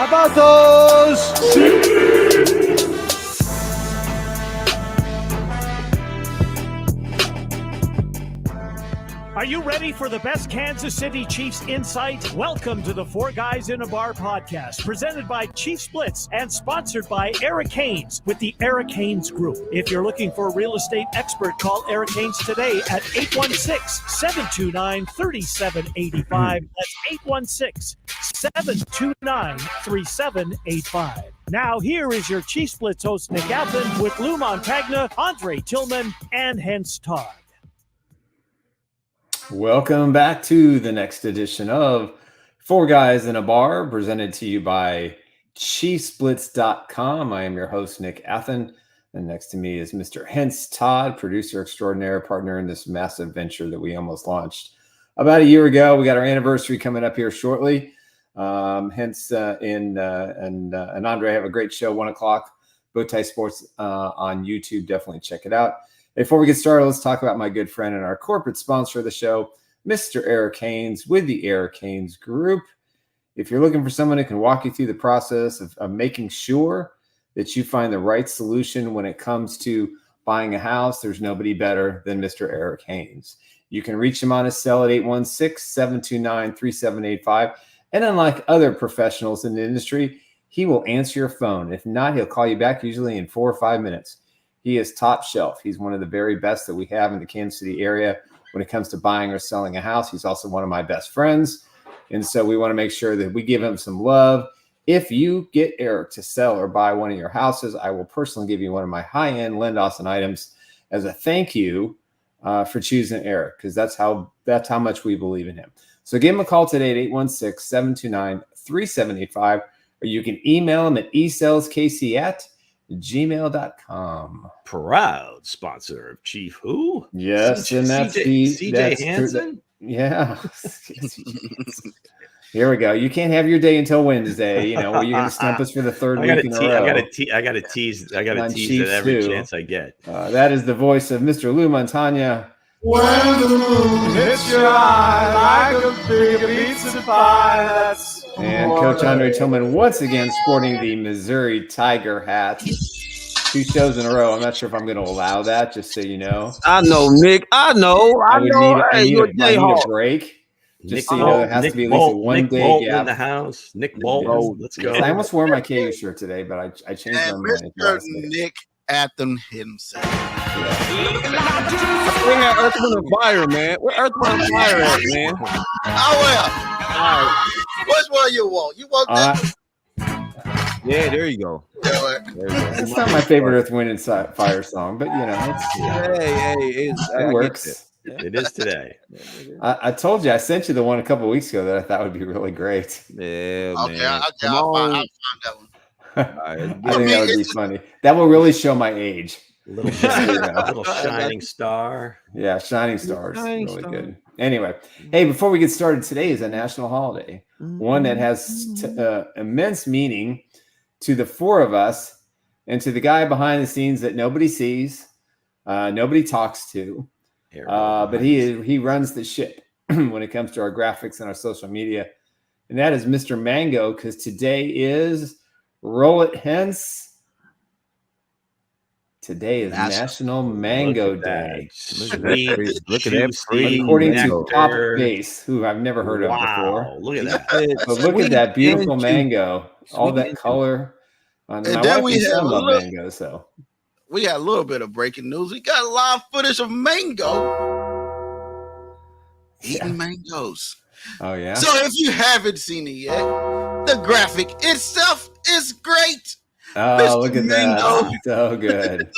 about those? Are you ready for the best Kansas City Chiefs insight? Welcome to the Four Guys in a Bar podcast, presented by Chiefs Blitz and sponsored by Eric Haynes with the Eric Haynes Group. If you're looking for a real estate expert, call Eric Haynes today at 816-729-3785. That's 816-729-3785. Now, here is your Chiefs Blitz host, Nick Athan, with Lou Montagna, Tillman, and Hense Todd. Welcome back to the next edition of Four Guys in a Bar, presented to you by ChiefsBlitz.com. I am your host, Nick Athan, and next to me is Mr. Hense Todd, producer extraordinaire, partner in this massive venture that we almost launched about a year ago. We got our anniversary coming up here shortly. Hense and Andre have a great show, 1 o'clock, Bowtie Sports on YouTube. Definitely check it out. Before we get started, let's talk about my good friend and our corporate sponsor of the show, Mr. Eric Haynes with the Eric Haynes Group. If you're looking for someone who can walk you through the process of making sure that you find the right solution when it comes to buying a house, there's nobody better than Mr. Eric Haynes. You can reach him on his cell at 816-729-3785. And unlike other professionals in the industry, he will answer your phone. If not, he'll call you back usually in 4 or 5 minutes. He is top shelf. He's one of the very best that we have in the Kansas City area when it comes to buying or selling a house. He's also one of my best friends. And so we want to make sure that we give him some love. If you get Eric to sell or buy one of your houses, I will personally give you one of my high-end Lend Austin items as a thank you for choosing Eric, because that's how much we believe in him. So give him a call today at 816-729-3785, or you can email him at esaleskc@gmail.com. Proud sponsor of Chief Who? Yes, and that's CJ Hansen. Yeah. Here we go. You can't have your day until Wednesday. Where you're going to stump us for the third week in a row. I got to tease it every chance I get. That is the voice of Mr. Lou Montagna. When the moon hits your eye like a big pizza pie. And Coach Andre Tillman once again sporting the Missouri Tiger hat. 2 shows in a row. I'm not sure if I'm going to allow that, just so you know. I know, Nick. I know. I need a break. Just so you know, it has to be at least a 1 day Bolt gap. in the house. Nick Bolt. Let's go. I almost wore my KU shirt today, but I changed my mind. Mr. Nick Athan himself. Bring that Earth, Wind, and Fire, man. Where Earth, Wind, and Fire at, man? Oh, well. All right. Which one you want? You want that? Yeah, there you go. It's not my favorite Earth, Wind, and Fire song, but it works. It is today. I told you, I sent you the one a couple of weeks ago that I thought would be really great. Yeah, okay, man. I'll find that one. I think that would be funny. That will really show my age. Little shining star. Yeah, shining stars. Really good. Anyway, hey, before we get started, today is a national holiday, one that has immense meaning to the four of us and to the guy behind the scenes that nobody sees, nobody talks to, but he runs the ship when it comes to our graphics and our social media, and that is Mr. Mango, because today is Roll It Hense. Today is National Mango Day. Look at that. According to Pop Base, who I've never heard of before. Look at that. But look at that beautiful mango. All that color. And then we have mango, so we got a little bit of breaking news. We got a live footage of Mango eating mangoes. Oh, yeah? So if you haven't seen it yet, the graphic itself is great. Oh, Mr. look at Mango. that. So good.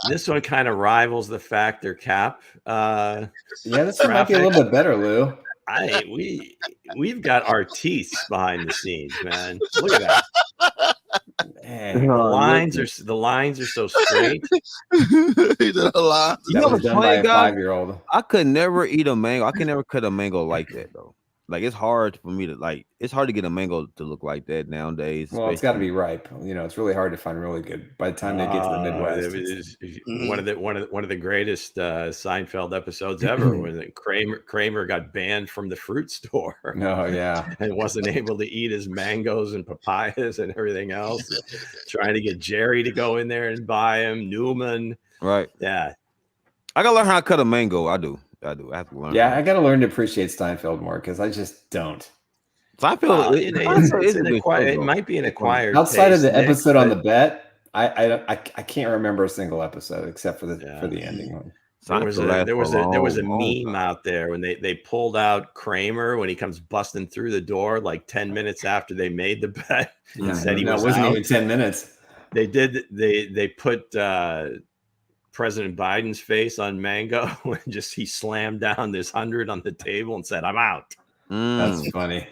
This one kind of rivals the Factor Cap. Yeah, this one might be a little bit better, Lou. We've got artists behind the scenes, man. Look at that. Man, the lines are so straight. That was done by a 5-year-old. I could never eat a mango. I could never cut a mango like that, though. like it's hard for me to like. It's hard to get a mango to look like that nowadays. Well, it's got to be ripe. You know, it's really hard to find really good by the time they get to the Midwest. One of the greatest Seinfeld episodes ever, when Kramer got banned from the fruit store. Oh yeah, and wasn't able to eat his mangoes and papayas and everything else. Trying to get Jerry to go in there and buy him. Newman, right? Yeah, I gotta learn how to cut a mango. I do. I have to learn. Yeah, I got to learn to appreciate Steinfeld more because I just don't. Seinfeld, it might be an acquired. Outside of the taste, episode on the bet, I can't remember a single episode except for the ending one. There was a meme out there when they pulled out Kramer when he comes busting through the door like 10 minutes after they made the bet. Yeah, said he wasn't out. even 10 minutes. They put President Biden's face on Mango and he slammed down this 100 on the table and said, "I'm out." That's funny.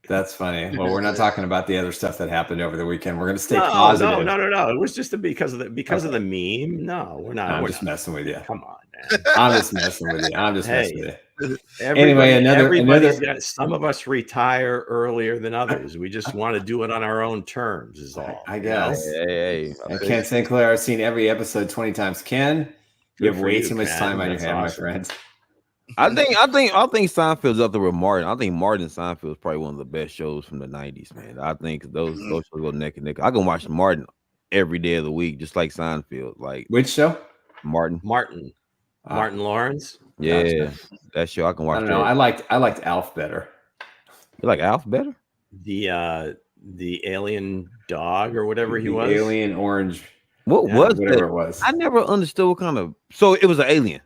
That's funny. Well, we're not talking about the other stuff that happened over the weekend. We're going to stay positive. No. It was just because of the meme. No, we're not. I'm just messing with you. Come on, man. I'm just messing with you. messing with you. Anyway, everybody's got. Some of us retire earlier than others. We just want to do it on our own terms. Is all. I guess. Hey. Ken St. Clair, I've seen every episode 20 times. Ken, you have way too much time on your hands, my friend. I think Seinfeld's up there with Martin. I think Martin and Seinfeld is probably one of the best shows from the 90s, man. I think those shows go neck and neck. I can watch Martin every day of the week, just like Seinfeld. Like which show? Martin Lawrence. Yeah, gotcha. That show I can watch. I don't know. I liked Alf better. You like Alf better? The alien dog or whatever he was. Alien orange. What was whatever it was? I never understood what kind of. So it was an alien.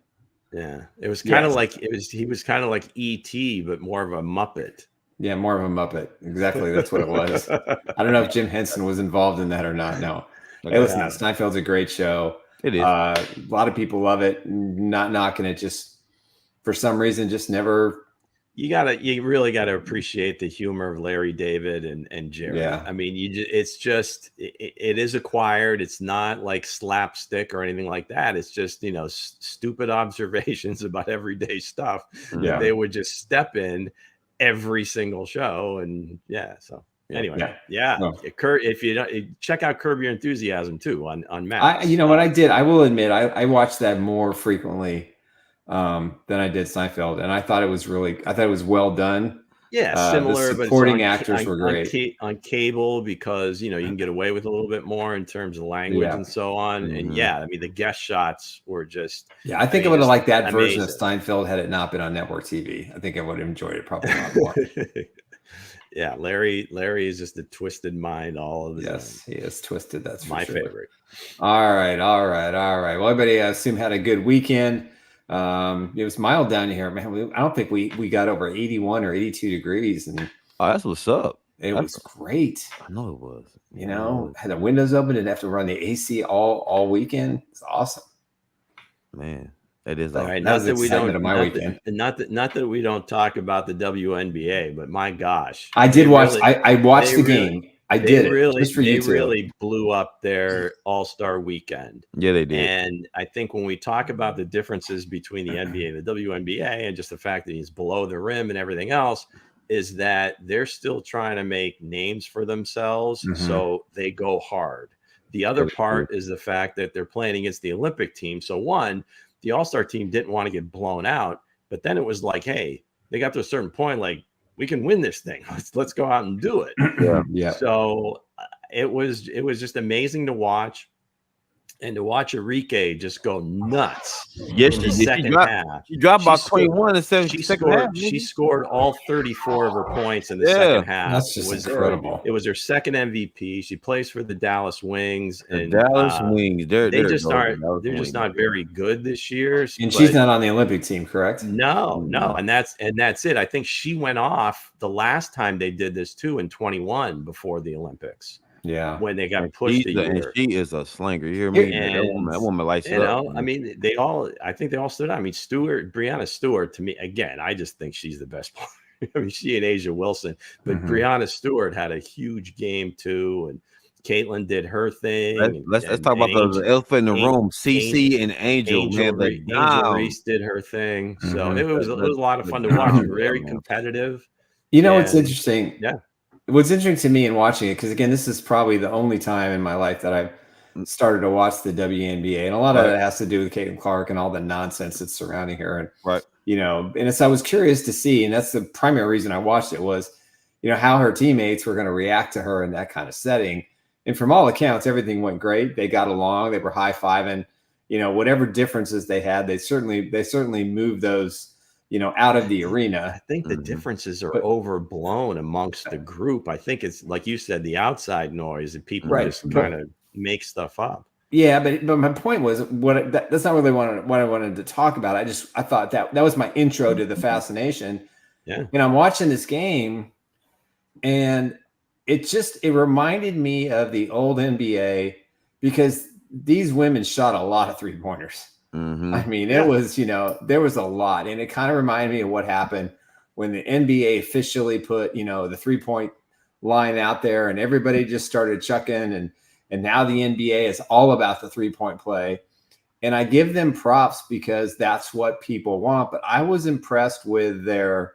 Yeah, it was kind of like he was kind of like E.T., but more of a Muppet. Yeah, more of a Muppet. Exactly, that's what it was. I don't know if Jim Henson was involved in that or not. No. Hey, listen, Seinfeld's a great show. It is. A lot of people love it. Not knocking it. Just for some reason, just never. You really gotta appreciate the humor of Larry David and Jerry. Yeah. I mean, it is acquired. It's not like slapstick or anything like that. It's just, stupid observations about everyday stuff that they would just step in every single show. And anyway, if you check out Curb Your Enthusiasm too on Max. What I did, I will admit, I watched that more frequently than I did Seinfeld, and I thought it was well done. Yeah, similar, the supporting actors were great on cable because you can get away with a little bit more in terms of language and so on. Mm-hmm. And I mean the guest shots were just I think I would have liked that version of Steinfeld had it not been on network TV. I think I would have enjoyed it probably a lot more. Yeah, Larry is just a twisted mind all of the time. He is twisted. That's my favorite. All right. Well, everybody, I assume had a good weekend. It was mild down here, man. I don't think we got over 81 or 82 degrees, and that's what's up. It was great. I know it was. Had the windows open, didn't have to run the AC all weekend. It's awesome, man. It is. All right, not that we don't talk about the WNBA, but my gosh, I did watch. I watched the game. I did really, just for you they really blew up their All-Star weekend. Yeah, they did. And I think when we talk about the differences between the NBA and the WNBA and just the fact that he's below the rim and everything else, is that they're still trying to make names for themselves. Mm-hmm. So they go hard. The other part is the fact that they're playing against the Olympic team. So the All-Star team didn't want to get blown out, but then it was like, hey, they got to a certain point, like, we can win this thing. Let's go out and do it. Yeah. So it was just amazing to watch, and to watch Enrique just go nuts. Yes, in the second half. She dropped about 21 and 7. She scored all 34 of her points in the second half. That's just incredible. It was her second MVP. She plays for the Dallas Wings. And Dallas Wings, they're just not very good this year. And she's not on the Olympic team, correct? No. And that's it. I think she went off the last time they did this too in 21 before the Olympics. Yeah, when they got pushed a year. And she is a slanger. You hear me? That woman likes it. I mean, I think they all stood out. I mean, Breanna Stewart, to me, again, I just think she's the best player. I mean, she and Asia Wilson, but Breanna Stewart had a huge game too, and Caitlin did her thing. Let's talk about the elephant in the room. CC and Angel, man. Angel Reese did her thing. So it was a lot of fun to watch. Very competitive. You know, it's interesting. Yeah. What's interesting to me in watching it, because again, this is probably the only time in my life that I've started to watch the WNBA, and a lot of it has to do with Caitlin Clark and all the nonsense that's surrounding her. And you know, and I was curious to see, and that's the primary reason I watched it was, you know, how her teammates were going to react to her in that kind of setting. And from all accounts, everything went great. They got along. They were high-fiving. You know, whatever differences they had, they certainly moved those, you know, out of the arena. I think the differences are overblown amongst the group. I think it's like you said, the outside noise that people just kind of make stuff up. Yeah, but my point was that's not really what I wanted to talk about. I thought that was my intro to the fascination. Yeah, and I'm watching this game, and it reminded me of the old NBA because these women shot a lot of 3-pointers. I mean, it was, you know, there was a lot, and it kind of reminded me of what happened when the NBA officially put, you know, the 3-point line out there, and everybody just started chucking, and now the NBA is all about the 3-point play. And I give them props because that's what people want. But I was impressed with their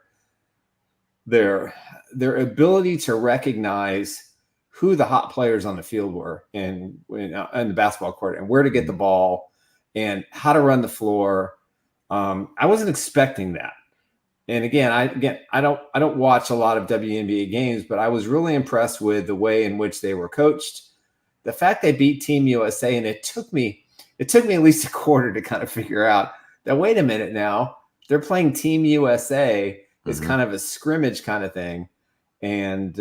ability to recognize who the hot players on the field were in the basketball court, and where to get the ball and how to run the floor. I wasn't expecting that. And again, I don't watch a lot of WNBA games, but I was really impressed with the way in which they were coached. The fact they beat Team USA, and it took me at least a quarter to kind of figure out that, wait a minute now, they're playing Team USA is kind of a scrimmage kind of thing. And,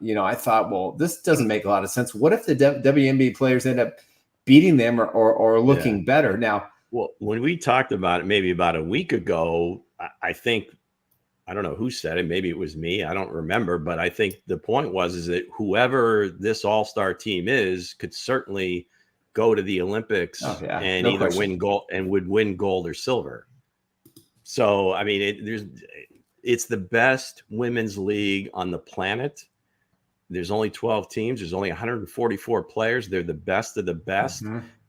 you know, I thought, well, this doesn't make a lot of sense. What if the WNBA players end up beating them or looking better? Now, well, when we talked about it maybe about a week ago, I think, I don't know who said it, maybe it was me, I don't remember, but I think the point is that whoever this all-star team is could certainly go to the Olympics and either win gold and would win gold or silver. So, I mean, it's the best women's league on the planet. There's only 12 teams. There's only 144 players. They're the best of the best.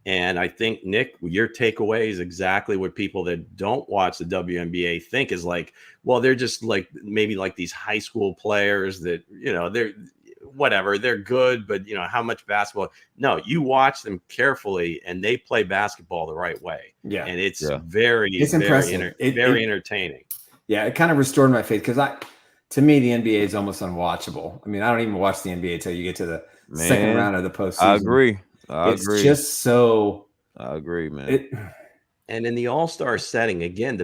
And I think, Nick, your takeaway is exactly what people that don't watch the WNBA think is like, well, they're just like maybe like these high school players that, you know, they're whatever, they're good, but, you know, how much basketball? No, you watch them carefully and they play basketball the right way. Yeah. And it's very impressive. Very entertaining. Yeah, it kind of restored my faith because to me, the NBA is almost unwatchable. I mean, I don't even watch the NBA until you get to the second round of the postseason. I agree. It's just so. I agree, man. And in the all-star setting, again,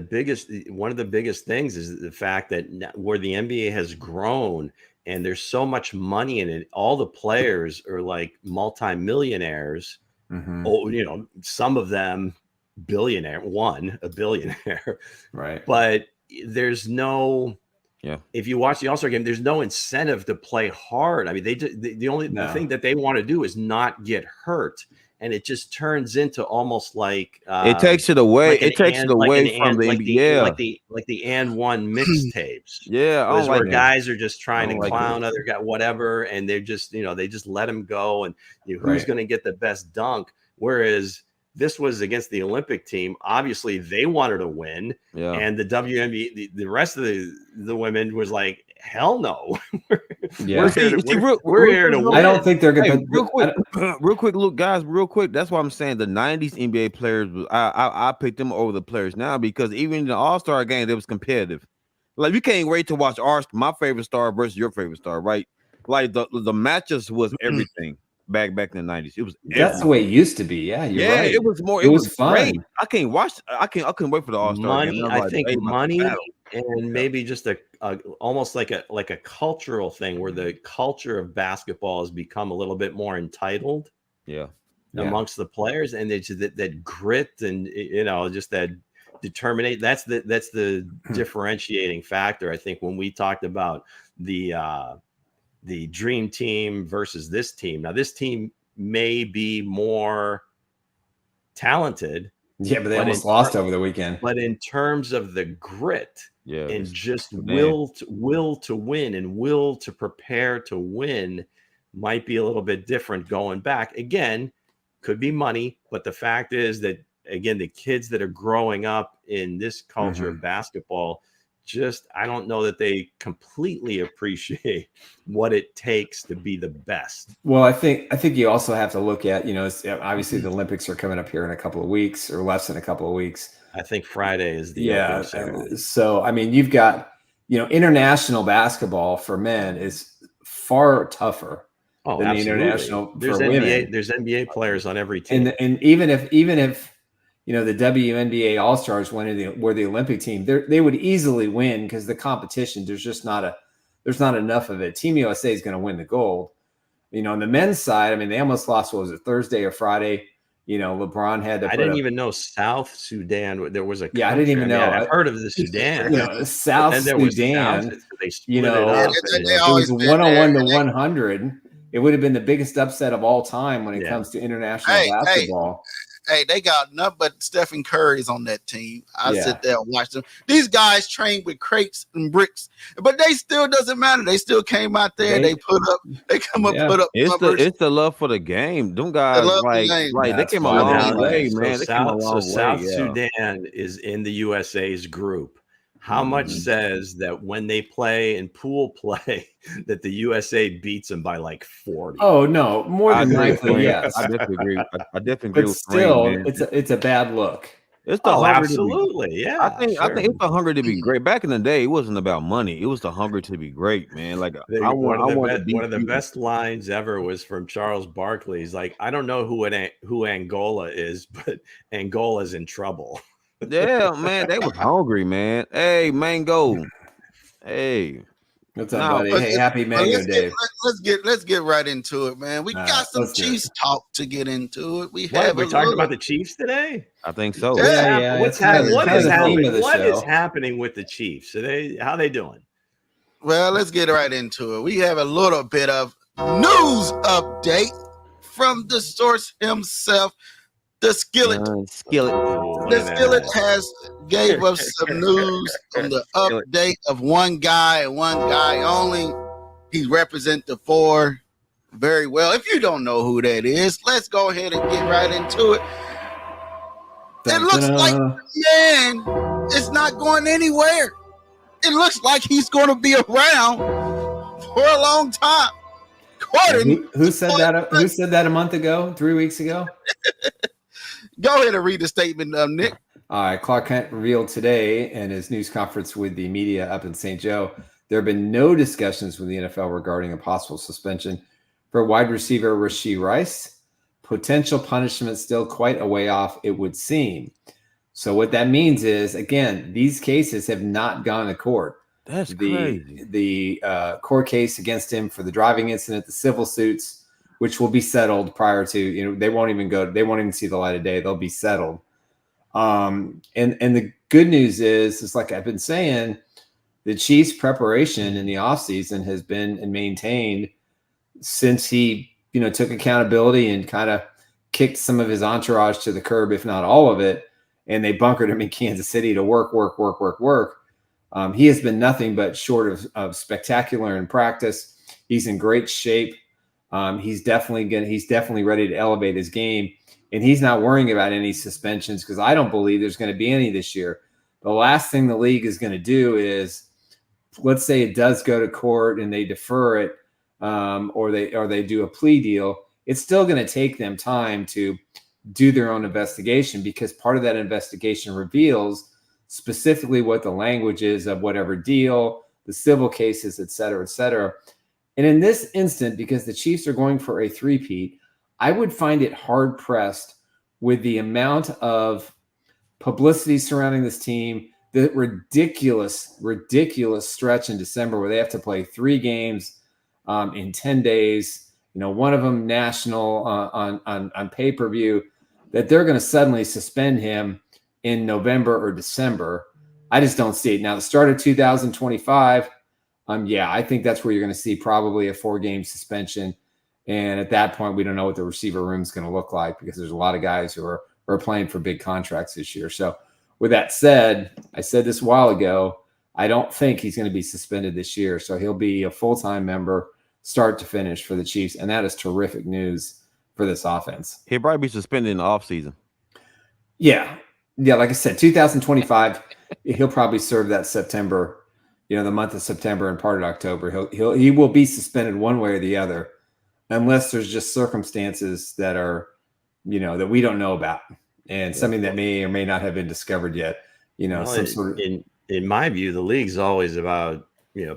one of the biggest things is the fact that where the NBA has grown and there's so much money in it, all the players are like multimillionaires. Oh, you know, some of them a billionaire, right? But there's no. Yeah. If you watch the All-Star game, there's no incentive to play hard. I mean, the thing that they want to do is not get hurt, and it just turns into almost like it takes it away. It takes it away from the NBA, like the and one mixtapes. Where guys are just trying to clown other guy, whatever, and they're just they just let them go, and who's going to get the best dunk. Whereas this was against the Olympic team. Obviously, they wanted to win, and the WNBA, the rest of the women was like, "Hell no, we're here to win." I don't think they're going to. Real quick, look, guys, real quick. That's why I'm saying the '90s NBA players. I picked them over the players now because even in the All-Star game, it was competitive. Like, you can't wait to watch my favorite star versus your favorite star, right? Like the matches was everything. Back in the 90s, it was that's the way it used to be. Yeah, you're right. It was more. It was fun. Great. I couldn't wait for the All-Star money. I think money and maybe just almost like a cultural thing where the culture of basketball has become a little bit more entitled. Amongst the players, and it's that grit and just that determination. That's the differentiating factor. I think when we talked about the dream team versus this team. Now, this team may be more talented. Yeah, but they almost lost over the weekend. But in terms of the grit and just will to win and will to prepare to win, might be a little bit different going back. Again, could be money, but the fact is that, again, the kids that are growing up in this culture of basketball, I don't know that they completely appreciate what it takes to be the best. Well, I think you also have to look at, obviously the Olympics are coming up here in a couple of weeks, or less than a couple of weeks. I think Friday is the opening ceremony. So, I mean, you've got, international basketball for men is far tougher than the international for women. There's NBA players on every team. And even if the WNBA All-Stars were the Olympic team, they would easily win because the competition, there's not enough of it. Team USA is going to win the gold. On the men's side, I mean, they almost lost, what was it, Thursday or Friday? LeBron had to I didn't even know South Sudan, there was a country. I didn't even know. I've heard of the Sudan. South Sudan, they split it up. It was 101 to 100. It would have been the biggest upset of all time when it comes to international basketball. Hey, they got nothing but Stephen Curry's on that team. I sit there and watch them. These guys train with crates and bricks, but they still doesn't matter. They still came out there. They put up numbers. It's the love for the game. Them guys they came a long way, man. South Sudan is in the USA's group. How much says that when they play in pool play that the USA beats them by like 40? Oh no, more than likely, yes. I definitely agree. I definitely agree. But still, it's a bad look. It's the hunger absolutely, I think it's the hunger to be great. Back in the day, it wasn't about money. It was the hunger to be great, man. Like one of the best lines ever was from Charles Barkley. He's like, I don't know who Angola is, but Angola's in trouble. Yeah, man, they was hungry, man. Hey, Mango. Hey. What's up, buddy? Hey, happy Mango Day. Let's get right into it, man. We got some Chiefs talk to get into it. We're talking about the Chiefs today? I think so. Yeah. What is happening with the Chiefs? How they doing? Well, let's get right into it. We have a little bit of news update from the source himself. The Skillet. The Skillet has gave us some news on the update of one guy and one guy only. He represents the four very well. If you don't know who that is, let's go ahead and get right into it. It looks like man is not going anywhere. It looks like he's going to be around for a long time. Who said that? Who said that a month ago? 3 weeks ago? Go ahead and read the statement, Nick. All right. Clark Kent revealed today in his news conference with the media up in St. Joe, there have been no discussions with the NFL regarding a possible suspension for wide receiver Rashee Rice. Potential punishment still quite a way off, it would seem. So what that means is, again, these cases have not gone to court. That's crazy. The court case against him for the driving incident, the civil suits, which will be settled prior to, they won't even see the light of day. They'll be settled. And the good news is like I've been saying, the Chiefs' preparation in the offseason has been and maintained since he, took accountability and kind of kicked some of his entourage to the curb, if not all of it. And they bunkered him in Kansas City to work. He has been nothing but short of spectacular in practice. He's in great shape. He's definitely ready to elevate his game, and he's not worrying about any suspensions because I don't believe there's going to be any this year. The last thing the league is going to do is, let's say it does go to court and they defer it, or they do a plea deal. It's still going to take them time to do their own investigation because part of that investigation reveals specifically what the language is of whatever deal, the civil cases, et cetera, et cetera. And in this instant, because the Chiefs are going for a three-peat, I would find it hard-pressed with the amount of publicity surrounding this team, the ridiculous stretch in December where they have to play 3 games in 10 days, one of them national on pay-per-view, that they're going to suddenly suspend him in November or December. I just don't see it. Now, the start of 2025, I think that's where you're going to see probably a 4-game suspension. And at that point, we don't know what the receiver room is going to look like because there's a lot of guys who are playing for big contracts this year. So with that said, I said this a while ago, I don't think he's going to be suspended this year. So he'll be a full-time member start to finish for the Chiefs, and that is terrific news for this offense. He'll probably be suspended in the offseason. Yeah. Like I said, 2025, he'll probably serve that September, the month of September and part of October. He will be suspended one way or the other, unless there's just circumstances that are, that we don't know about, and something that may or may not have been discovered yet. Some sort of. In my view, the league's always about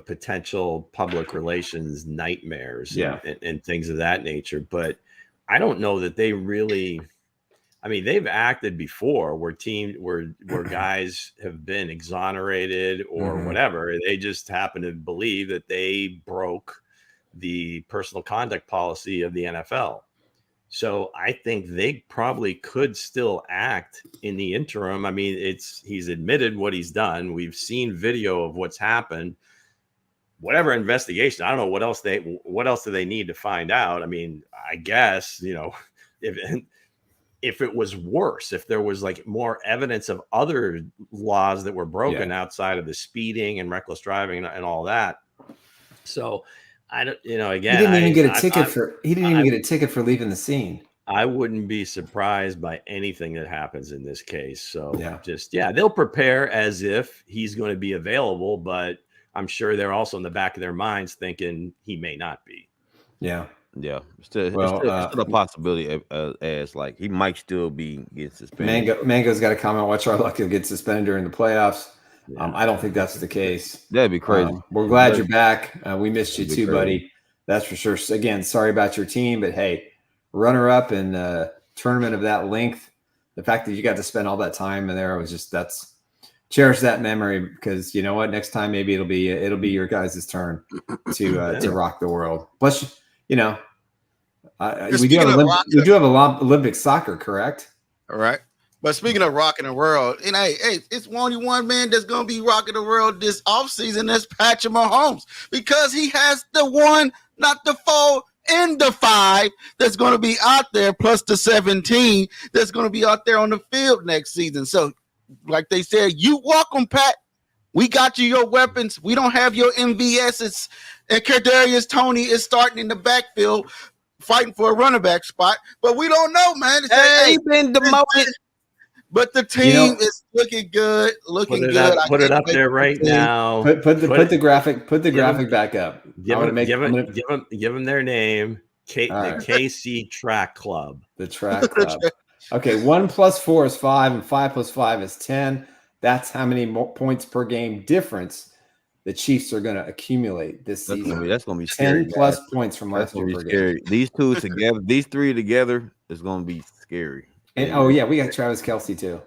potential public relations nightmares, and things of that nature. But I don't know that they really. I mean, they've acted before where guys have been exonerated or whatever. They just happen to believe that they broke the personal conduct policy of the NFL. So I think they probably could still act in the interim. I mean, he's admitted what he's done. We've seen video of what's happened. Whatever investigation, I don't know what else do they need to find out. I mean, I guess, if it was worse, if there was like more evidence of other laws that were broken outside of the speeding and reckless driving and all that. So I don't, again, he didn't even get a ticket for leaving the scene. I wouldn't be surprised by anything that happens in this case. So they'll prepare as if he's going to be available, but I'm sure they're also in the back of their minds thinking he may not be. Yeah. Yeah, still a possibility as like he might still be getting suspended. Mango's got a comment. Watch our luck; he'll get suspended during the playoffs. I don't think that's the case. That'd be crazy. We're glad you're back. We missed you too, buddy. That's for sure. Again, sorry about your team, but hey, runner up in a tournament of that length. The fact that you got to spend all that time in there was cherish that memory, because you know what? Next time maybe it'll be your guys' turn to rock the world. Plus. We do have Olympic soccer, correct? All right. But speaking of rocking the world, and hey, it's only one man that's going to be rocking the world this offseason. That's Patrick Mahomes, because he has the 1, not the 4, and the 5 that's going to be out there, plus the 17 that's going to be out there on the field next season. So, like they said, you welcome, Pat. We got you your weapons. We don't have your MVSs. And Kadarius Toney is starting in the backfield, fighting for a running back spot. But we don't know, man. He's been demoted. But the team is looking good. Put it up there right now. Put the graphic back up. Give them their name. The KC Track Club. The Track Club. Okay, 1 + 4 is 5, and 5 + 5 is 10. That's how many points per game difference the Chiefs are going to accumulate this season. That's going to be scary. 10 plus points from last year per game. These two together, these three together is going to be scary. And we got Travis Kelce too.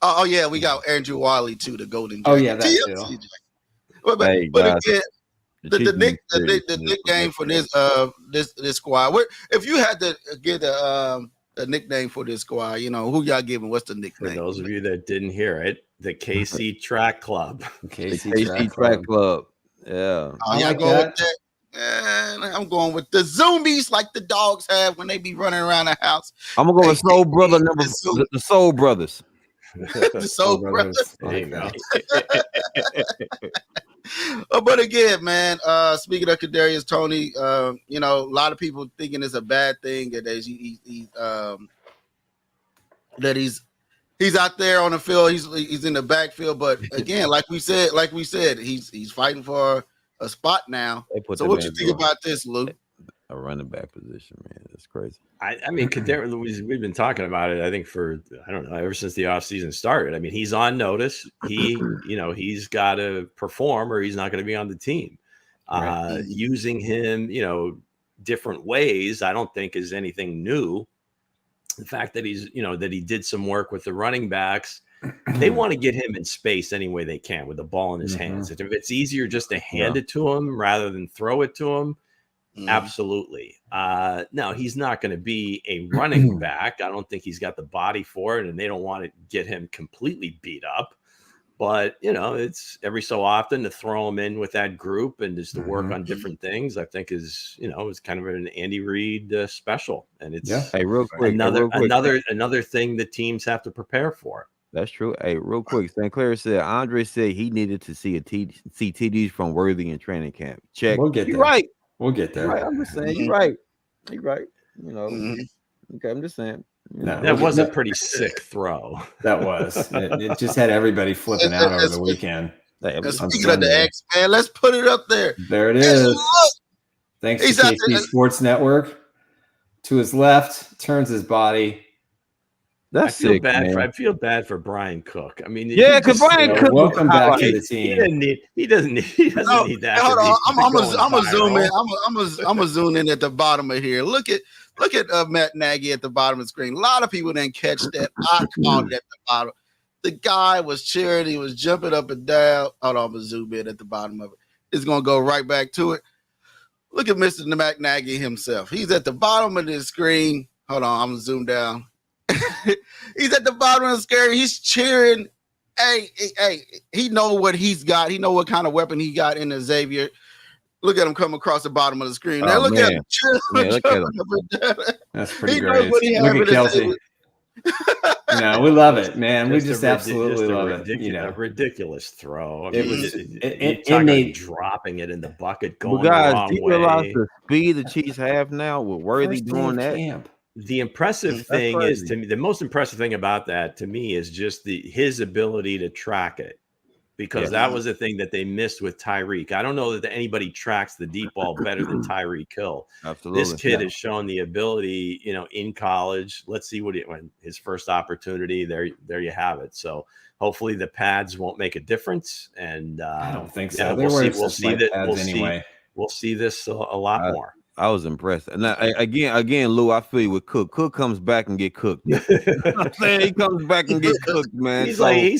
Oh yeah, we got Andrew Wiley too, the Golden. Oh yeah, that too. But again, the nickname for this squad. If you had to get a nickname for this squad, who y'all giving? What's the nickname? For those of you that didn't hear it, the KC Track Club. KC Track Club. Yeah. Y'all going with that? I'm going with the Zoomies, like the dogs have when they be running around the house. I'm gonna go with Soul Brother the Soul Brothers. The Soul Brothers. There you go. But again, man, speaking of Kadarius Toney, a lot of people thinking it's a bad thing that he's out there on the field, he's in the backfield. But again, like we said, he's fighting for a spot now. So what you think about this, Lou? A running back position, man. That's crazy. I mean, Kadarius, we've been talking about it, I think, ever since the offseason started. I mean, he's on notice. He's got to perform or he's not going to be on the team. Right. Using him, different ways, I don't think is anything new. The fact that that he did some work with the running backs, they want to get him in space any way they can with the ball in his hands. If it's easier just to hand it to him rather than throw it to him, absolutely. No, he's not going to be a running back. I don't think he's got the body for it, and they don't want to get him completely beat up. But, it's every so often to throw him in with that group and just to work on different things, I think is kind of an Andy Reid special. And it's real quick, another thing that teams have to prepare for. That's true. Hey, real quick, St. Clair said Andre said he needed to see TDs from Worthy in training camp. Check. We'll get there. Right. We'll get there. Right, I'm just saying. You're right. You're right. You know. Okay, I'm just saying. That was a pretty sick throw. That was. It just had everybody flipping out over the weekend. Speaking of the X, man, let's put it up there. There it is. Thanks to KC Sports Network. To his left, turns his body. That's sick, man. I feel bad for Brian Cook. I mean, because Brian Cook. Welcome back to the team. He doesn't need that. Hold on, I'm gonna zoom in. I'm gonna zoom in at the bottom of here. Look at Matt Nagy at the bottom of the screen. A lot of people didn't catch that. I called it at the bottom. The guy was cheering. He was jumping up and down. Hold on, I'm gonna zoom in at the bottom of it. It's gonna go right back to it. Look at Mr. Matt Nagy himself. He's at the bottom of the screen. Hold on, I'm gonna zoom down. He's at the bottom of the screen. He's cheering. Hey, he know what he's got. He know what kind of weapon he got in the Xavier. Look at him come across the bottom of the screen. Now look at him. Look at him. That's pretty great. Look at Kelsey. No, we love it, man. We just absolutely love it. A ridiculous throw. I It mean, was- it dropping it in the bucket, going Well, guys, the do you wrong realize way. the speed the Chiefs have now with Worthy First day doing of that? camp. The impressive thing is, crazy. to me, the most impressive thing about that to me is just his ability to track it, because that was the thing that they missed with Tyreek. I don't know that anybody tracks the deep ball better than Tyreek Hill. Absolutely. This kid has shown the ability, in college. Let's see when his first opportunity. There you have it. So hopefully the pads won't make a difference. And I don't think so. yeah, They we'll see that. anyway. We'll see this a lot more. I was impressed. And again, Lou, I feel you with Cook. Cook comes back and get cooked. I'm saying he comes back and get cooked, man. He's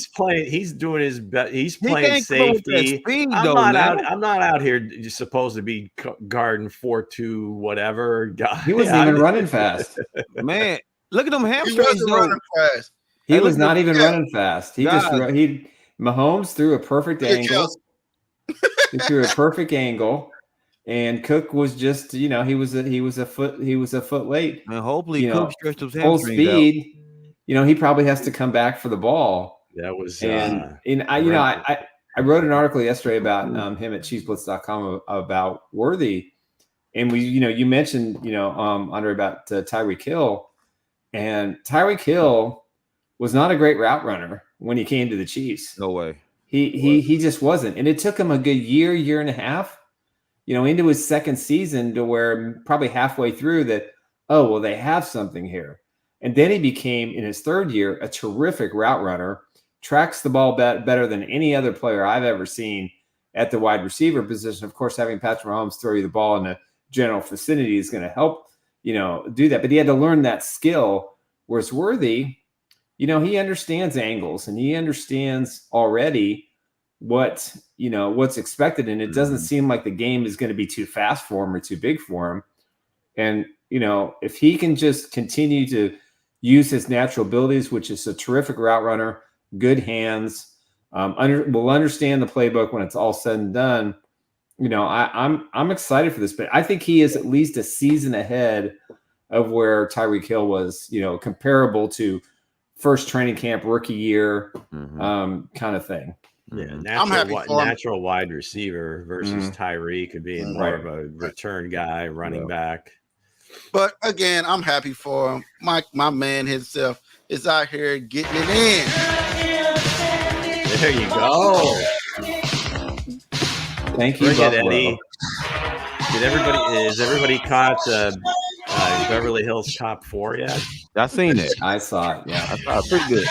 playing. He's doing his best. He's playing safety. I'm not out here just supposed to be guarding 4-2 whatever guy. He wasn't even running fast. Man, look at them He hamstrings. wasn't running fast. He was not even running fast. Mahomes threw a perfect angle. He threw a perfect angle. And Cook was just, he was a foot late. And hopefully Cook stretched his full hamstrings speed. He probably has to come back for the ball. That was I wrote an article yesterday about him at chiefsblitz.com about Worthy, and you mentioned Andre about Tyreek Hill, and Tyreek Hill was not a great route runner when he came to the Chiefs. No way. He just wasn't, and it took him a good year and a half. Into his second season to where probably halfway through that, they have something here. And then he became, in his third year, a terrific route runner, tracks the ball better than any other player I've ever seen at the wide receiver position. Of course, having Patrick Mahomes throw you the ball in a general vicinity is going to help, do that. But he had to learn that skill. Whereas Worthy, he understands angles and he understands already what's expected, and it doesn't seem like the game is going to be too fast for him or too big for him. And if he can just continue to use his natural abilities, which is a terrific route runner, good hands, will understand the playbook when it's all said and done. I'm excited for this, but I think he is at least a season ahead of where Tyreek Hill was, comparable to first training camp, rookie year, kind of thing. Yeah, natural wide receiver versus Tyreek being more of a return guy, running back. But again, I'm happy for him. My man himself is out here getting it in. There you go. Thank you, Bring it, Buffalo. Eddie. Has everybody caught Beverly Hills Cop 4 yet? I seen it. I saw it. Yeah, I saw it. Pretty good.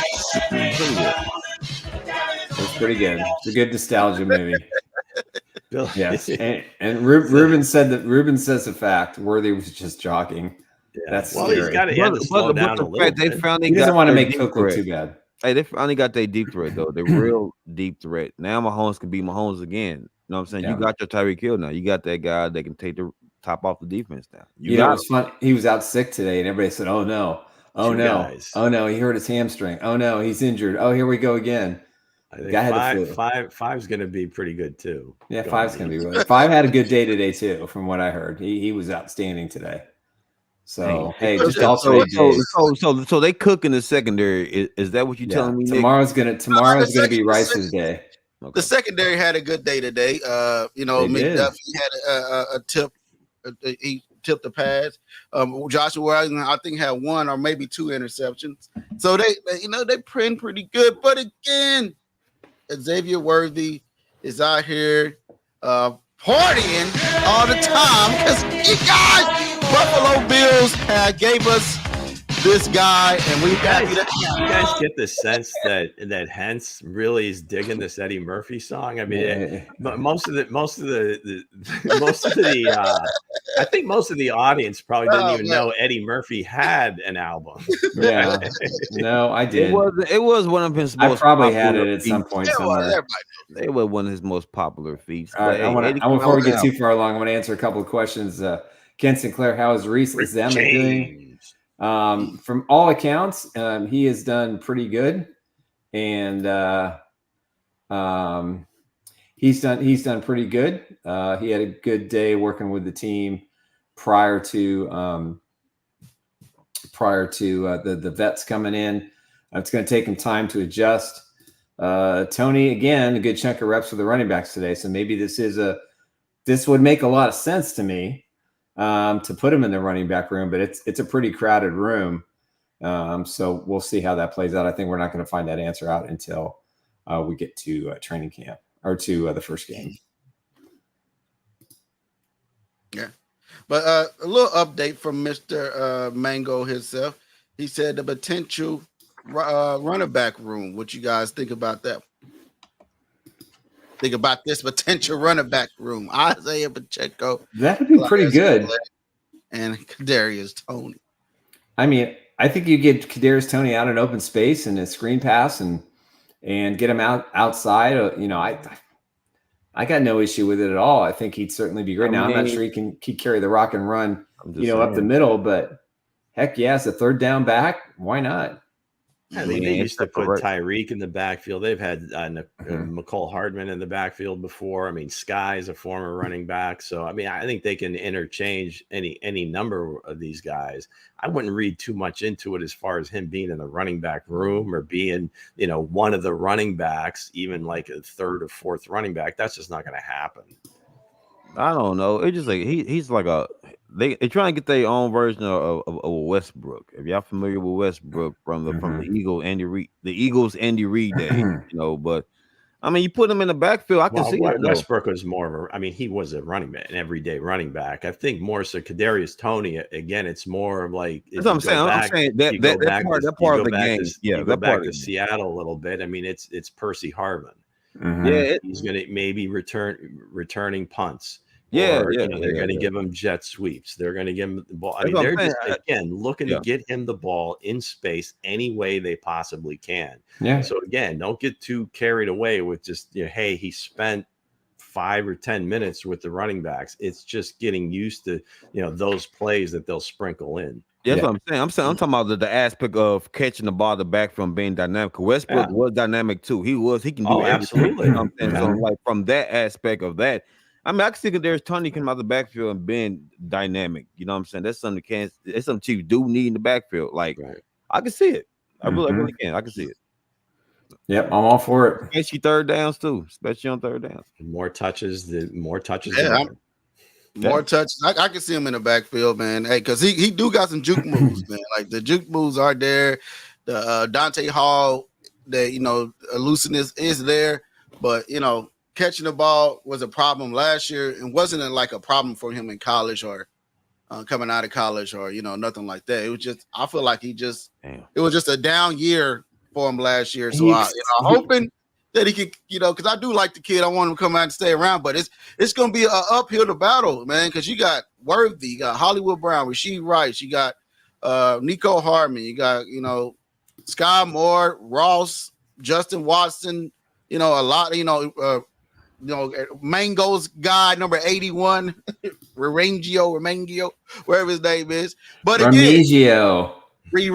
Pretty good. It's pretty good. It's a good nostalgia movie. Yes, and Ruben says the fact Worthy was just jogging. Yeah. That's scary. He had to slow down a little bit. He doesn't want to make Cook look too bad. Hey, they finally got their deep threat though. They're real deep threat. Now Mahomes can be Mahomes again. You know what I'm saying? Yeah. You got your Tyreek Hill now. You got that guy that can take the top off the defense now. It was fun. He was out sick today, and everybody said, "Oh no, oh no, guys. Oh no, he hurt his hamstring. Oh no, he's injured. Oh, here we go again." I think five's going to be pretty good too. Yeah, five's going to be really. Five had a good day today too, from what I heard. He was outstanding today. So so they cook in the secondary. Is that what you're telling me? Tomorrow's gonna be Rice's day. Okay. The secondary had a good day today. Mick Duffy had a tip he tipped the pass. Joshua Washington, I think, had 1 or maybe 2 interceptions. So they print pretty good. But again, Xavier Worthy is out here partying all the time because you guys, Buffalo Bills gave us this guy, and we happy you guys get the sense that Hense really is digging this Eddie Murphy song. I mean, most of the I think most of the audience probably didn't even know Eddie Murphy had an album. Yeah, no, I did. It was one of his. I probably had it at some point somewhere. It was one of his most popular feats. Before we get too far along, I want to answer a couple of questions. Ken Sinclair, how is Reese Zemek doing? From all accounts, he has done pretty good, and he's done pretty good. He had a good day working with the team prior to the vets coming in. It's going to take him time to adjust. Tony, again, a good chunk of reps for the running backs today, so maybe this would make a lot of sense to me. To put him in the running back room, but it's a pretty crowded room. So we'll see how that plays out. I think we're not going to find that answer out until we get to training camp or to the first game. Yeah. But a little update from Mr. Mango himself. He said the potential running back room. What you guys think about that? Think about this potential running back room. Isaiah Pacheco. That would be pretty good. And Kadarius Toney. I mean, I think you get Kadarius Toney out in open space and a screen pass and get him outside. I got no issue with it at all. I think he'd certainly be great. Now, I'm not sure he can carry the rock and run, up the middle, but heck yeah, as a third down back, why not? I mean, they used to put Tyreek in the backfield. They've had McCole Hardman in the backfield before. I mean, Sky is a former running back. So, I mean, I think they can interchange any number of these guys. I wouldn't read too much into it as far as him being in the running back room or being, one of the running backs, even like a third or fourth running back. That's just not going to happen. I don't know. It's just like he's like they're trying to get their own version of Westbrook. If y'all familiar with Westbrook from the Eagles Andy Reid day, but I mean, you put him in the backfield, I can see it. Westbrook was more of he was a running back, an everyday running back. I think more so Kadarius Toney. Again, it's more of like that's what I'm saying. I'm saying that part of the game. You go back to Seattle a little bit. I mean, it's Percy Harvin. Mm-hmm. Yeah, he's going to maybe returning punts. They're going to give him jet sweeps. They're going to give him the ball. I mean, they're just looking to get him the ball in space any way they possibly can. Yeah. So again, don't get too carried away with just hey, he spent 5 or 10 minutes with the running backs. It's just getting used to those plays that they'll sprinkle in. Yeah, that's what I'm saying. I'm talking about the aspect of catching the ball back from being dynamic. Westbrook was dynamic too. He can do absolutely. So like from that aspect of that, I mean, I can see that there's Tony coming out the backfield and being dynamic. You know what I'm saying? That's something it's something Chiefs do need in the backfield. Like I can see it. I really can. I can see it. Yep, I'm all for it. Especially third downs too. Especially on third downs. More touches. More touches. I can see him in the backfield, man. Hey, because he do got some juke moves, man. Like the juke moves are there. The Dante Hall, the elusiveness is there, but catching the ball was a problem last year and wasn't like a problem for him in college or coming out of college or nothing like that. It was just I feel like it was just a down year for him last year. So I'm hoping that he could, because I do like the kid. I want him to come out and stay around, but it's going to be an uphill to battle, man, because you got Worthy, you got Hollywood Brown, Rasheed Rice, you got Nico Hardman, you got, Sky Moore, Ross, Justin Watson, a lot, Mango's guy, number 81, Remigio, wherever his name is. But Remigio. There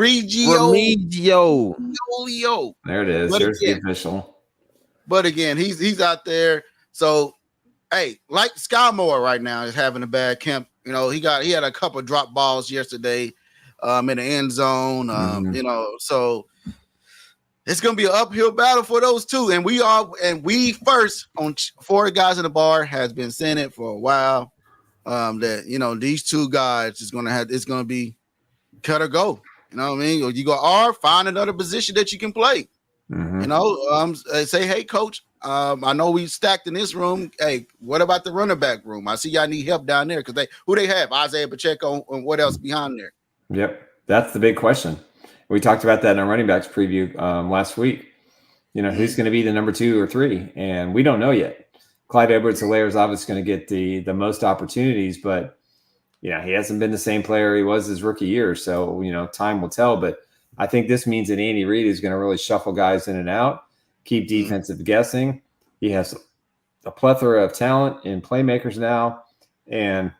it is. There's the official. But again, he's out there. So, hey, like Sky Moore right now is having a bad camp. He had a couple of drop balls yesterday in the end zone. So it's gonna be an uphill battle for those two. And we first on 4 Guys in the Bar has been saying it for a while. that these two guys is gonna have. It's gonna be cut or go. You know what I mean? Or you go or find another position that you can play. Say, hey, coach. I know we stacked in this room. Hey, what about the running back room? I see y'all need help down there because who they have? Isaiah Pacheco and what else behind there? Yep, that's the big question. We talked about that in our running backs preview last week. Who's going to be the number 2 or 3, and we don't know yet. Clyde Edwards-Helaire is obviously going to get the most opportunities, but he hasn't been the same player he was his rookie year. So time will tell. But I think this means that Andy Reid is going to really shuffle guys in and out, keep defensive guessing. He has a plethora of talent and playmakers now, and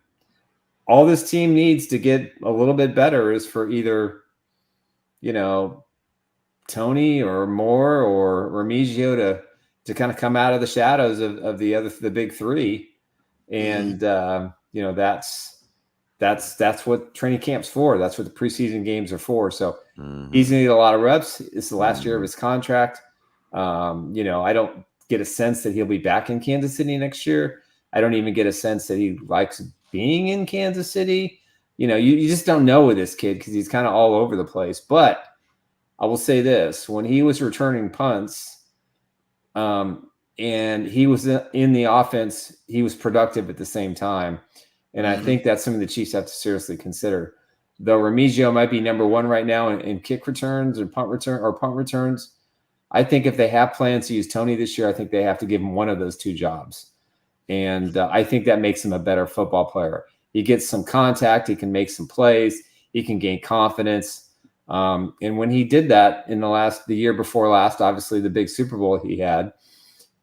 all this team needs to get a little bit better is for either, Tony or Moore or Remigio to kind of come out of the shadows of the big 3, and that's what training camp's for. That's what the preseason games are for. So he's gonna need a lot of reps. It's the last year of his contract. I don't get a sense that he'll be back in Kansas City next year. I don't even get a sense that he likes being in Kansas City. You just don't know with this kid because he's kind of all over the place. But I will say this: when he was returning punts, and he was in the offense, he was productive at the same time. And I think that's something the Chiefs have to seriously consider. Though Remigio might be number 1 right now in kick returns or punt returns, I think if they have plans to use Tony this year, I think they have to give him one of those 2 jobs. And I think that makes him a better football player. He gets some contact. He can make some plays. He can gain confidence. And when he did that in the year before last, obviously the big Super Bowl he had,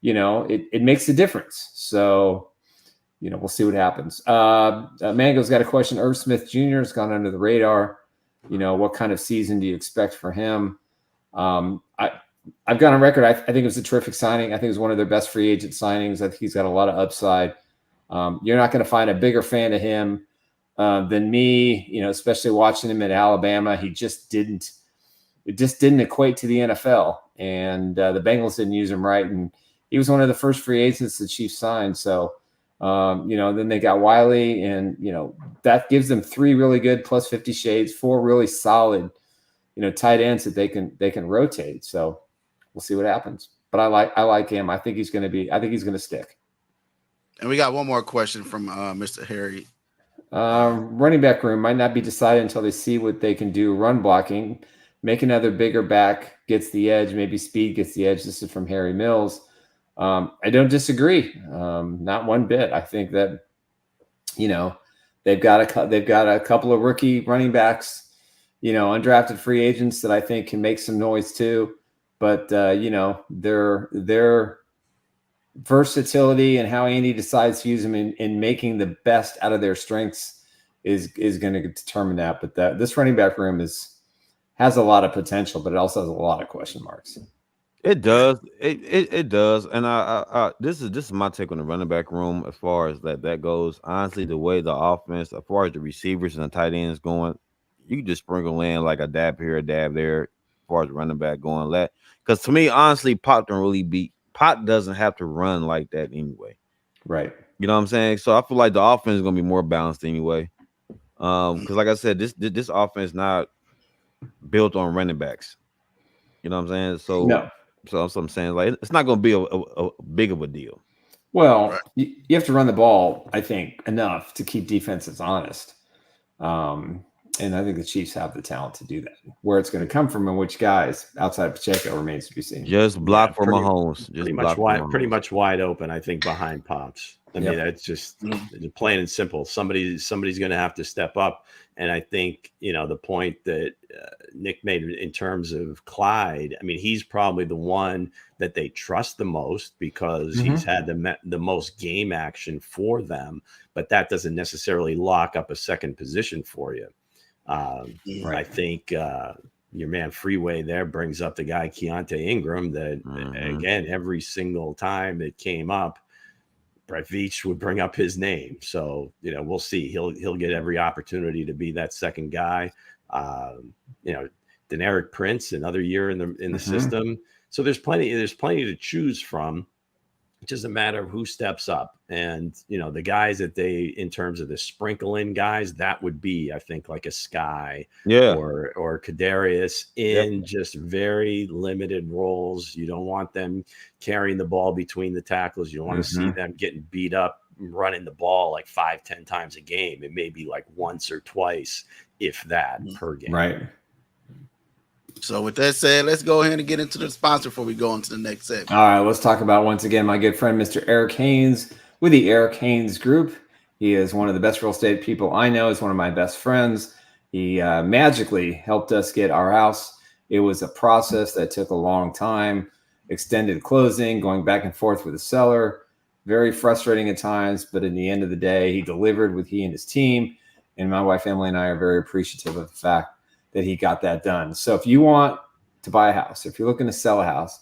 it makes a difference. So, we'll see what happens. Mango's got a question. Irv Smith Jr. has gone under the radar. What kind of season do you expect for him? I've gone on record. I think it was a terrific signing. I think it was one of their best free agent signings. I think he's got a lot of upside. You're not going to find a bigger fan of him than me, especially watching him at Alabama. It just didn't equate to the NFL, and the Bengals didn't use him right. And he was one of the first free agents the Chiefs signed. So, then they got Wiley, and, that gives them 3 really good plus 50 shades, 4 really solid, tight ends that they can rotate. So we'll see what happens. But I like him. I think he's going to stick. And we got one more question from Mr. Harry. Running back room might not be decided until they see what they can do. Run blocking, make another bigger back gets the edge. Maybe speed gets the edge. This is from Harry Mills. I don't disagree. Not one bit. I think that, they've got a couple of rookie running backs, undrafted free agents that I think can make some noise too. But, their versatility and how Andy decides to use them in making the best out of their strengths is going to determine that. But this running back room has a lot of potential, but it also has a lot of question marks. It does. It does. And this is my take on the running back room as far as that goes. Honestly, the way the offense, as far as the receivers and the tight ends going, you can just sprinkle in like a dab here, a dab there, as far as the running back going. Because to me, honestly, Pop doesn't have to run like that anyway. Right. You know what I'm saying? So I feel like the offense is going to be more balanced anyway. Because like I said, this offense is not built on running backs. You know what I'm saying? So no. So that's what I'm saying. Like, it's not going to be a big of a deal. Well, you have to run the ball, I think, enough to keep defenses honest. And I think the Chiefs have the talent to do that. Where it's going to come from and which guys outside of Pacheco remains to be seen. Just block for Mahomes. Pretty much wide open, I think, behind Pops. I mean, that's just plain and simple. Somebody's going to have to step up. And I think, the point that Nick made in terms of Clyde, I mean, he's probably the one that they trust the most because he's had the most game action for them. But that doesn't necessarily lock up a second position for you. I think your man Freeway there brings up the guy Keontae Ingram that, again, every single time it came up, Brett Veach would bring up his name. So, we'll see. He'll get every opportunity to be that second guy. Deneric Prince, another year in the system. So there's plenty to choose from. It's just a matter of who steps up. And, the guys that in terms of the sprinkle in guys, that would be, I think, like a Sky or Kadarius in just very limited roles. You don't want them carrying the ball between the tackles. You don't want to see them getting beat up running the ball like 5-10 times a game. It may be like once or twice, if that, per game. Right. So with that said, let's go ahead and get into the sponsor before we go on to the next segment. All right, let's talk about, once again, my good friend, Mr. Eric Haynes with the Eric Haynes Group. He is one of the best real estate people I know. He's one of my best friends. He magically helped us get our house. It was a process that took a long time, extended closing, going back and forth with the seller. Very frustrating at times, but in the end of the day, he delivered with he and his team. And my wife, Emily, and I are very appreciative of the fact that he got that done. So if you want to buy a house, if you're looking to sell a house,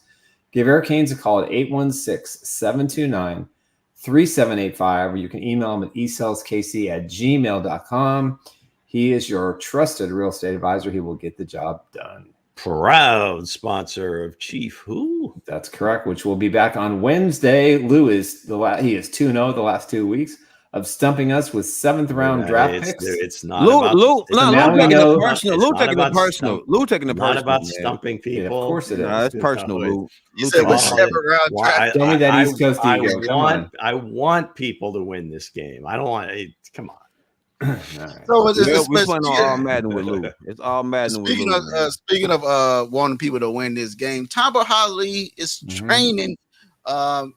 give Eric Haynes a call at 816-729-3785, or you can email him at esaleskc@gmail.com. He is your trusted real estate advisor. He will get the job done. Proud sponsor of Chief Who? That's correct, which will be back on Wednesday. Lou is he is 2-0 the last 2 weeks of stumping us with 7th round draft picks. It's not Lou taking it personal. Lou taking it personal. Not about stumping people. Yeah, of course it is. Nah, it's personal, Lou. You said with 7th round draft. Tell me that East Coast ego. I want people to win this game. I don't want come on. Right. So we're playing all Madden with Lou. It's all Madden with Lou. Speaking of wanting people to win this game, Tamba Hali is training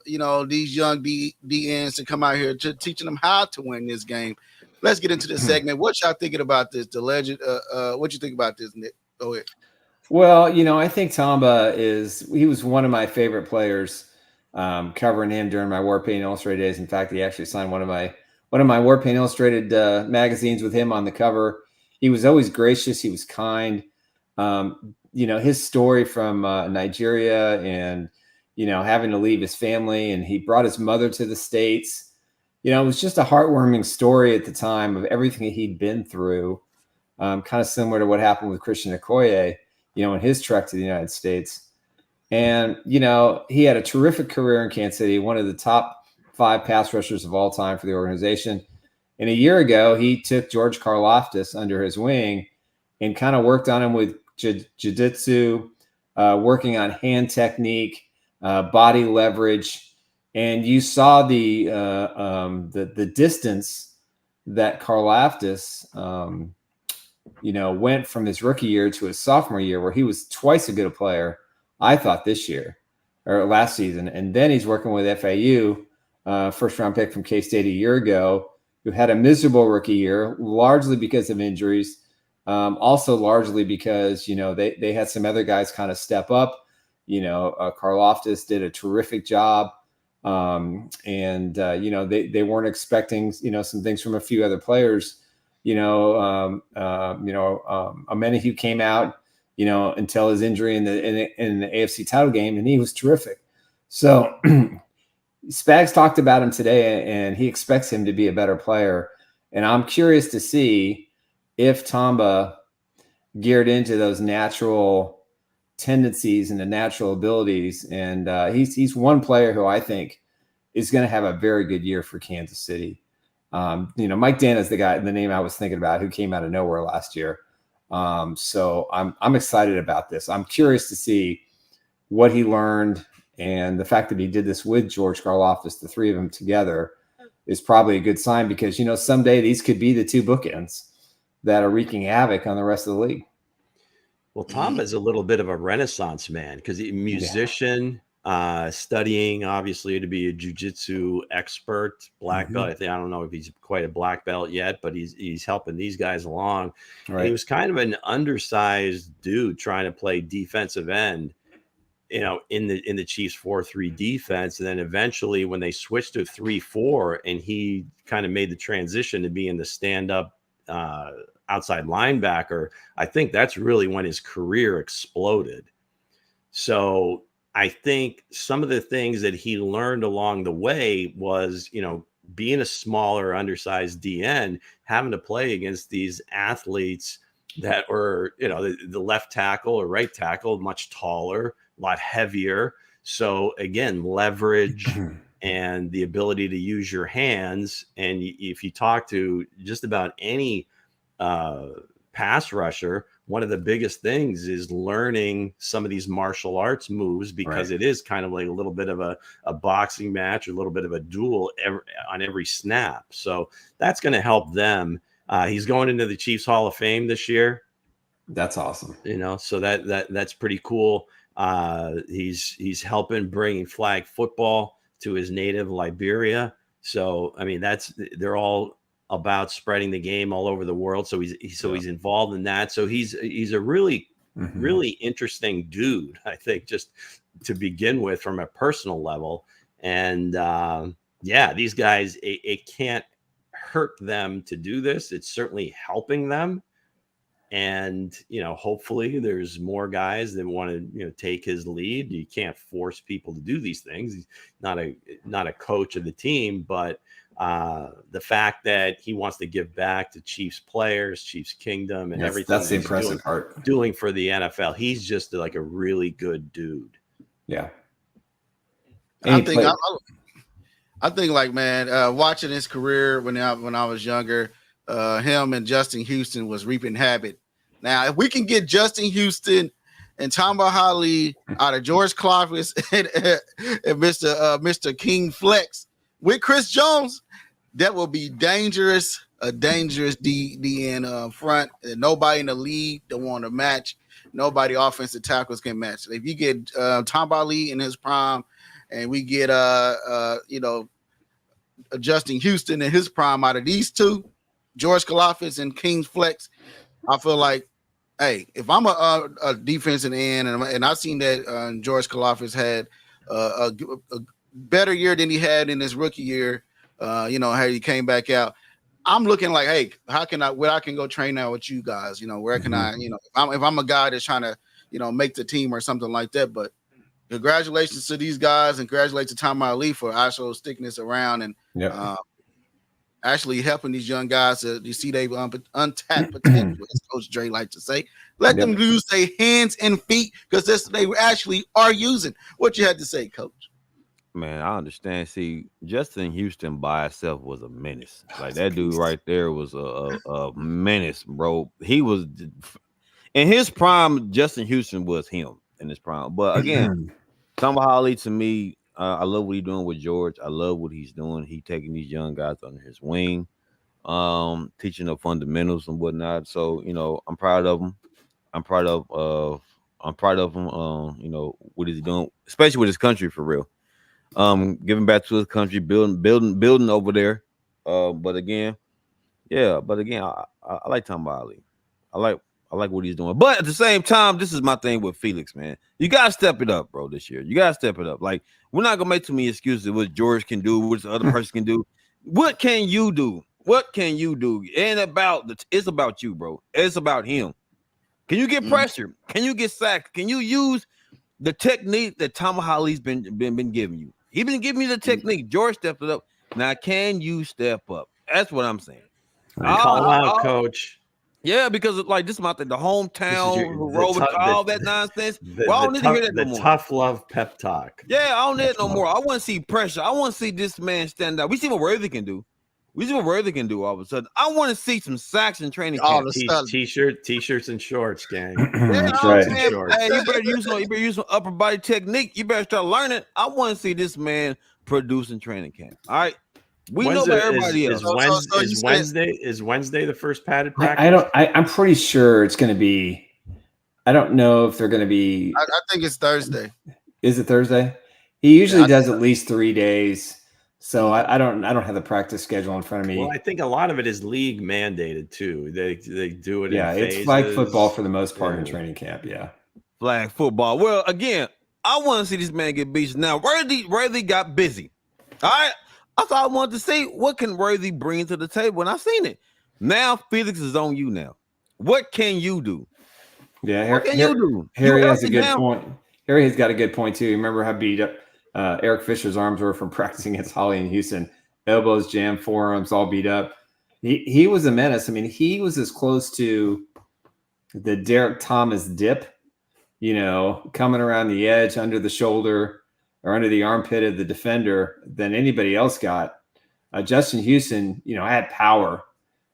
these young DNs to come out here to teaching them how to win this game. Let's get into this segment. What y'all thinking about this? The legend, what you think about this, Nick? Go ahead. Well, I think Tamba he was one of my favorite players, covering him during my War Paint Illustrated days. In fact, he actually signed one of my War Paint Illustrated magazines with him on the cover. He was always gracious. He was kind. His story from Nigeria and, having to leave his family, and he brought his mother to the States. It was just a heartwarming story at the time of everything that he'd been through, kind of similar to what happened with Christian Okoye, in his trek to the United States. And, he had a terrific career in Kansas City, one of the top 5 pass rushers of all time for the organization. And a year ago, he took George Karlaftis under his wing and kind of worked on him with jiu-jitsu, working on hand technique, body leverage. And you saw the distance that Karlaftis, went from his rookie year to his sophomore year, where he was twice as good a player, I thought, this year or last season. And then he's working with FAU, first round pick from K-State a year ago, who had a miserable rookie year, largely because of injuries. Also largely because, they had some other guys kind of step up. Karlaftis did a terrific job. They weren't expecting, some things from a few other players. Amenahue came out, until his injury in the AFC title game, and he was terrific. So Spags talked about him today, and he expects him to be a better player. And I'm curious to see if Tamba geared into those natural tendencies and the natural abilities. And he's one player who I think is going to have a very good year for Kansas City. Mike Dana is the name I was thinking about, who came out of nowhere last year. So I'm excited about this. I'm curious to see what he learned, and the fact that he did this with George Karlaftis, the 3 of them together, is probably a good sign, because, someday these could be the 2 bookends that are wreaking havoc on the rest of the league. Well, Tom is a little bit of a renaissance man, because he's a musician, studying obviously to be a jiu-jitsu expert, black belt. I don't know if he's quite a black belt yet, but he's helping these guys along. Right. He was kind of an undersized dude trying to play defensive end, in the Chiefs 4-3 defense. And then eventually when they switched to 3-4 and he kind of made the transition to being the stand-up outside linebacker, I think that's really when his career exploded. So I think some of the things that he learned along the way was, being a smaller, undersized DN, having to play against these athletes that were, the left tackle or right tackle, much taller, a lot heavier. So again, leverage and the ability to use your hands. And if you talk to just about any pass rusher, one of the biggest things is learning some of these martial arts moves, because it is kind of like a little bit of a boxing match, or a little bit of a duel on every snap. So that's going to help them. He's going into the Chiefs Hall of Fame this year. That's awesome. So that's pretty cool. He's helping bringing flag football to his native Liberia. So, I mean, they're all about spreading the game all over the world. So he's involved in that. So he's a really, really interesting dude, I think, just to begin with from a personal level. And these guys, it can't hurt them to do this. It's certainly helping them. And, hopefully there's more guys that want to, take his lead. You can't force people to do these things. He's not a coach of the team, but the fact that he wants to give back to Chiefs players, Chiefs Kingdom, and everything that's the impressive part. Doing for the NFL. He's just like a really good dude. Yeah. I think like, man, watching his career when I was younger, him and Justin Houston was reaping havoc. Now, if we can get Justin Houston and Tamba Hali out of George Karlaftis and Mr. King Flex with Chris Jones, that will be dangerous. A dangerous DN front. And nobody in the league that want to match. Nobody offensive tackles can match. If you get Tamba Hali in his prime, and we get Justin Houston in his prime out of these two, George Karlaftis and King's Flex, I feel like, hey, if I'm a defensive end, and I've seen that George Karlaftis had a better year than he had in his rookie year, how he came back out. I'm looking like, hey, I can go train out with you guys? Where can I, if I'm a guy that's trying to, make the team or something like that. But congratulations to these guys, and congratulations to Tamba Hali for also sticking this around and actually helping these young guys to see they untapped potential, as Coach Dre like to say. Let them use their hands and feet, because that's they actually are using. What you had to say, Coach? Man, I understand. See, Justin Houston by himself was a menace. Like, that dude right there was a menace, bro. He was in his prime. Justin Houston was him in his prime. But again, Tamba Hali, to me, I love what he's doing with George. I love what he's doing. He's taking these young guys under his wing, teaching them fundamentals and whatnot. So, I'm proud of him. I'm proud of him. What he's doing, especially with his country, for real. Giving back to his country, building over there. But again, I like Tamba Hali. I like what he's doing. But at the same time, this is my thing with Felix, man. You gotta step it up, bro, this year. You gotta step it up. Like, we're not gonna make too many excuses what George can do, what the other person can do. What can you do? What can you do? It ain't it's about you, bro. It's about him. Can you get pressure? Can you get sacked? Can you use the technique that Tamba Hali's been giving you? He been giving you the technique. George stepped it up. Now, can you step up? That's what I'm saying. Call out, Coach. Yeah, because like this is my thing, the hometown, all that nonsense. I don't need to hear that no more. Tough love pep talk. Yeah, I don't need it no more. I want to see pressure. I want to see this man stand out. We see what Worthy can do. All of a sudden. I want to see some sacks in training camp. T-shirts and shorts, gang. That's right. Hey, you better use some upper body technique. You better start learning. I want to see this man produce in training camp. All right. We know about everybody else. Is Wednesday the first padded practice? I'm pretty sure it's going to be. I don't know if they're going to be. I think it's Thursday. Is it Thursday? He usually does at least 3 days. So I don't have the practice schedule in front of me. Well, I think a lot of it is league mandated too. They do it. Yeah, in phases. It's flag football for the most part in training camp. Yeah, flag football. Well, again, I want to see this man get beat. Now, Worthy got busy. All right. I thought I wanted to see what can Worthy bring to the table, and I seen it. Now Felix is on you. Now, what can you do? Yeah, what can you do? Harry has a good point. Harry has got a good point too. Remember how beat up Eric Fisher's arms were from practicing against Hali and Houston? Elbows jammed, forearms all beat up. He was a menace. I mean, he was as close to the Derek Thomas dip, coming around the edge, under the shoulder. or under the armpit of the defender than anybody else got. Justin Houston, had power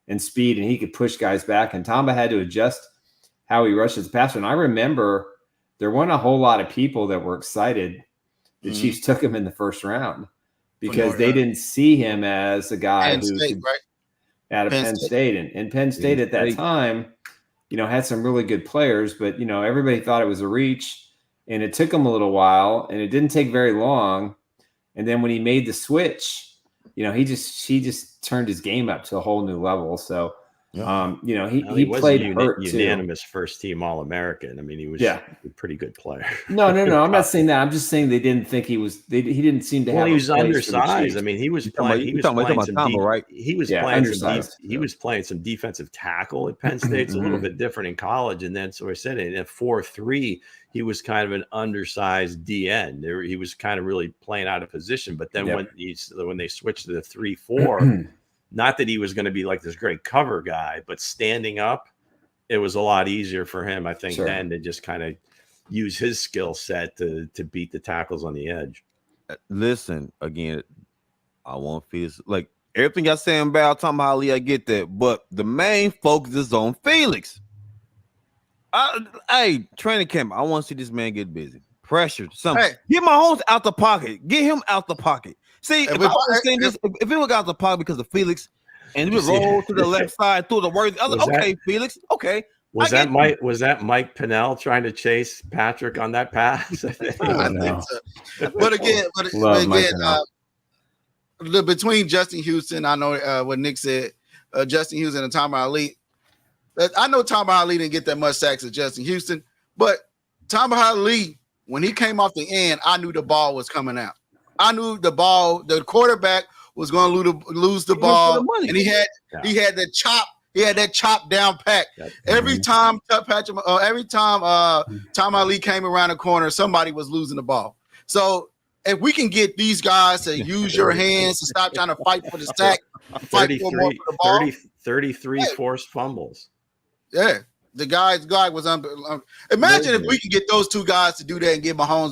and speed, and he could push guys back. And Tamba had to adjust how he rushes the passer. And I remember there weren't a whole lot of people that were excited the Chiefs took him in the first round because they didn't see him as a guy out of Penn State. And Penn State at that time, had some really good players, but, everybody thought it was a reach, and it took him a little while, and it didn't take very long. And then when he made the switch, he just turned his game up to a whole new level. So, he played unanimous first team All-American. I mean, he was a pretty good player. No. I'm not saying that. I'm just saying they didn't think he was. He didn't seem to have. Well, he was undersized. I mean, he was playing. He was playing some defensive tackle at Penn State. It's a little bit different in college. And then, so I said, in a 4-3, he was kind of an undersized DN. He was kind of really playing out of position. But then when they switched to the 3-4. Not that he was going to be like this great cover guy, but standing up, it was a lot easier for him, I think, then to just kind of use his skill set to beat the tackles on the edge. Listen, again, I want Felix. Like everything y'all saying about Tamba Hali, I get that, but the main focus is on Felix. Hey, training camp, I want to see this man get busy. Pressure, something. Hey. Get Mahomes out the pocket. Get him out the pocket. See, if it was out the pocket because of Felix, and he would roll to the left side through the worthy other, Felix, okay. Was that Mike Pinnell trying to chase Patrick on that pass? I think so. But again, between Justin Houston, I know what Nick said, Justin Houston and Tamba Hali. I know Tamba Hali didn't get that much sacks as Justin Houston, but Tamba Hali, when he came off the end, I knew the ball was coming out. I knew the quarterback was going to lose the ball, and he had that chop down pack. Every time Tamba Hali came around the corner, somebody was losing the ball. So if we can get these guys to use your hands to stop trying to fight for the sack, fight for more for the ball. 33 forced fumbles. Yeah. The guy was imagine if we could get those two guys to do that and give Mahomes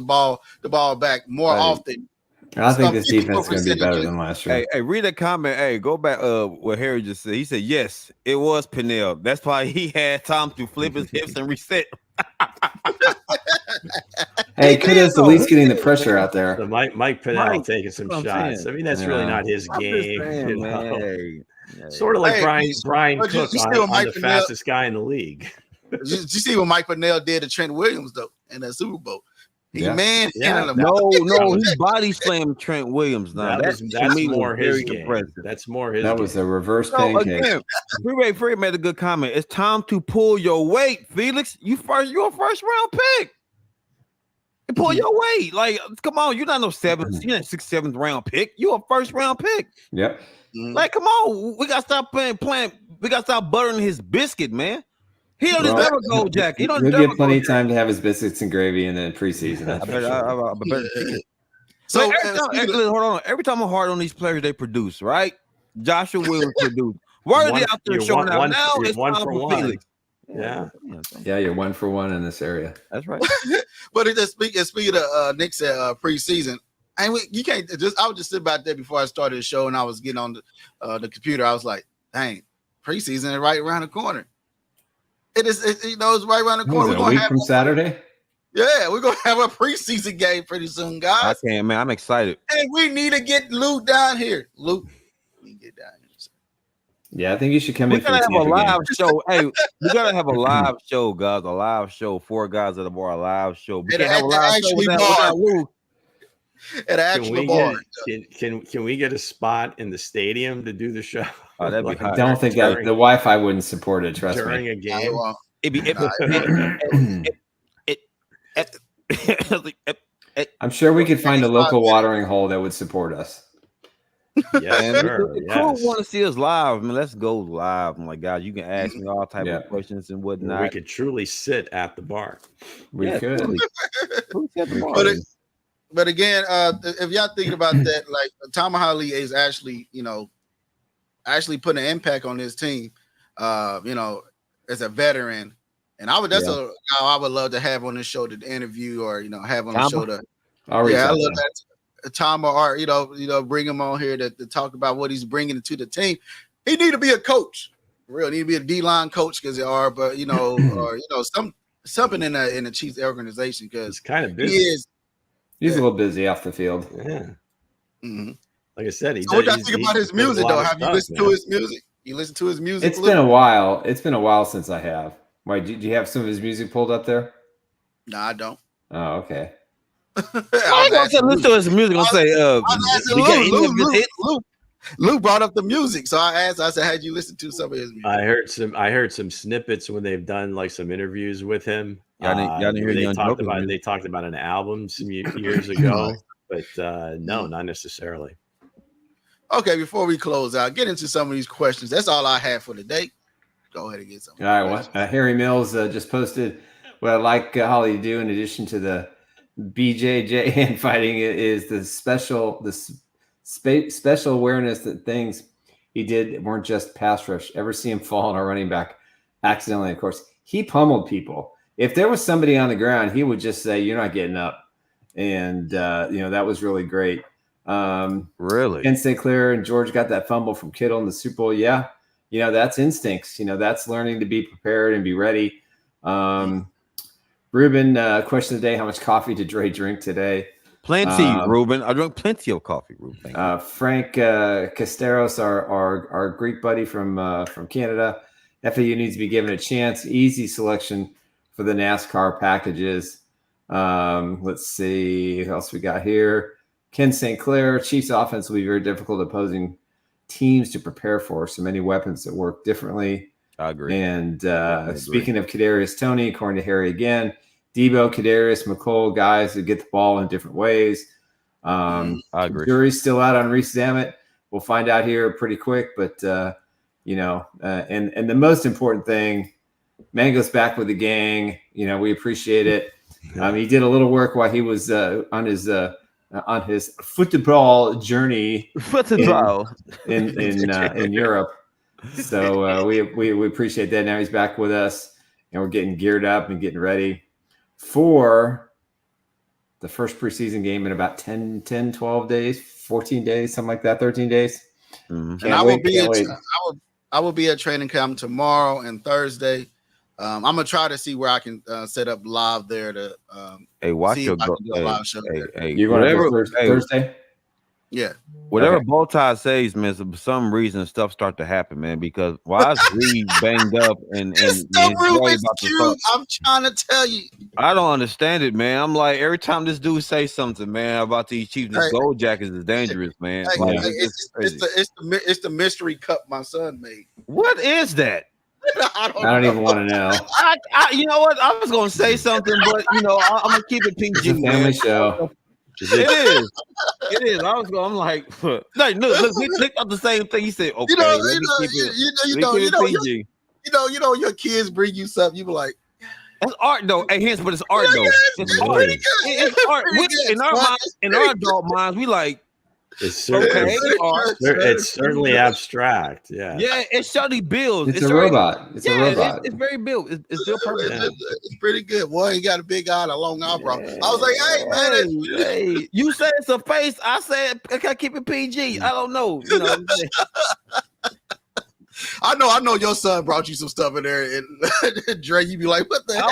the ball back more often. I think this defense is going to be better than last year. Hey, read that comment. Hey, go back. What Harry just said. He said, "Yes, it was Pinnell. That's why he had time to flip his hips and reset." Hey, kudos at least getting the pressure out there. So Mike Pinnell taking some shots. I mean, that's really not his game. Sort of like Brian Cook on the fastest guy in the league. Did you see what Mike Pinnell did to Trent Williams though in that Super Bowl? No, he body slammed Trent Williams. Now that's more his game. That's more his. That was a reverse pancake. Free made a good comment. It's time to pull your weight, Felix. You're a first round pick. And pull your weight. Like, come on, you're not no seventh, you're not 6th, 7th round pick. You're a first round pick. Yep. Like, come on, we gotta stop playing. We gotta stop buttering his biscuit, man. He don't deserve a gold jacket. He'll get plenty of time to have his biscuits and gravy in the preseason. I better take it. So hold on. Every time I'm hard on these players, they produce, right? Joshua Williams produced. Worthy out there showing out. Now it's time for Felix. Yeah, you're 1 for 1 in this area. That's right. But speaking of Nick said preseason, you can't just. I was just sitting back there before I started the show, and I was getting on the computer. I was like, "Dang, preseason is right around the corner." It's right around the corner. A week from Saturday. Yeah, we're gonna have a preseason game pretty soon, guys. I can't, man. I'm excited. And we need to get Lou down here. Lou, we get down here. Yeah, I think you should come in. We're gonna have a live show. Hey, we gotta have a live show, guys. A live show. 4 guys at a bar. A live show. We can't have a live show without Lou. At actual bar. Can we get a spot in the stadium to do the show? Oh, that'd be I don't think that the Wi-Fi wouldn't support it. Trust during me. A game. I'm sure we could find a local watering hole that would support us. Yeah, sure. The crew want to see us live. I mean, let's go live. I'm like, God, you can ask me all type of questions and whatnot. We could truly sit at the bar. We could. But again, if y'all thinking about that, like Tamba Hali is actually putting an impact on this team, as a veteran. And that's a guy I would love to have on this show to interview or, have on the show to I love that. Tamba Art, bring him on here to talk about what he's bringing to the team. He need to be a coach. Real need to be a D-line coach because they are, but something in the Chiefs organization because he's kind of busy. He's a little busy off the field. Yeah. Mm-hmm. Like I said, what do you think about his music though? Have you listened to his music? You listen to his music? It's been a while. It's been a while since I have. Why? Do you have some of his music pulled up there? No, I don't. Oh, okay. I ain't gonna listen to his music. I'm say, Lou brought up the music, so I asked. I said, "Had you listened to some of his music?" I heard some snippets when they've done like some interviews with him. Y'all didn't hear they talked about an album some years ago, but no, not necessarily. Okay, before we close out, get into some of these questions. That's all I have for today. Go ahead and get some. All right. Well, Harry Mills just posted what I like Holly to do in addition to the BJJ hand fighting is the special awareness that things he did weren't just pass rush. Ever see him fall on a running back accidentally? Of course, he pummeled people. If there was somebody on the ground, he would just say, "You're not getting up," and that was really great. Really, Ken St. Clair and George got that fumble from Kittle in the Super Bowl. Yeah, that's instincts. That's learning to be prepared and be ready. Ruben, question of the day: how much coffee did Dre drink today? Plenty, Ruben. I drank plenty of coffee, Ruben. Frank Casteros, our Greek buddy from Canada. FAU needs to be given a chance. Easy selection for the NASCAR packages. Let's see who else we got here. Ken St. Clair, Chiefs offense will be very difficult opposing teams to prepare for. So many weapons that work differently. I agree. And speaking of Kadarius Toney, according to Harry again, Debo, Kadarius, McCole, guys that get the ball in different ways. I agree. Jury's still out on Reese Dammit. We'll find out here pretty quick, but and the most important thing, Mango's back with the gang. We appreciate it. He did a little work while he was on his football journey in Europe. So we appreciate that. Now he's back with us, and we're getting geared up and getting ready for the first preseason game in about 10, 12 days, 14 days, something like that, 13 days. Mm-hmm. And I will be at training camp tomorrow and Thursday. I'm gonna try to see where I can set up live there to watch your live show. You want to Thursday? Yeah. Whatever Bowtie says, man, for some reason stuff start to happen, man. Because why is Reed banged up and I'm trying to tell you. I don't understand it, man. I'm like, every time this dude say something, man, about these Chiefs, this gold jackets is dangerous, man. It's the mystery cup my son made. What is that? I don't even want to know. You know what? I was gonna say something, but I'm gonna keep it PG. It's a family show. It is. I'm like, look, we clicked on the same thing. He said, okay, let me keep it PG. Your kids bring you something, you be like, that's art though. Hey, Hense, but it's art though. It's art. It's art. In our adult minds, we like, it's certainly abstract. Yeah. Yeah, it's surely built. It's a robot. It's a robot. It's very built. It's still perfect. It's pretty good. Boy, he got a big eye and a long eyebrow. I was like, hey, man. You said it's a face. I said, I gotta keep it PG. I don't know. I know your son brought you some stuff in there, and Dre, you be like, what the heck?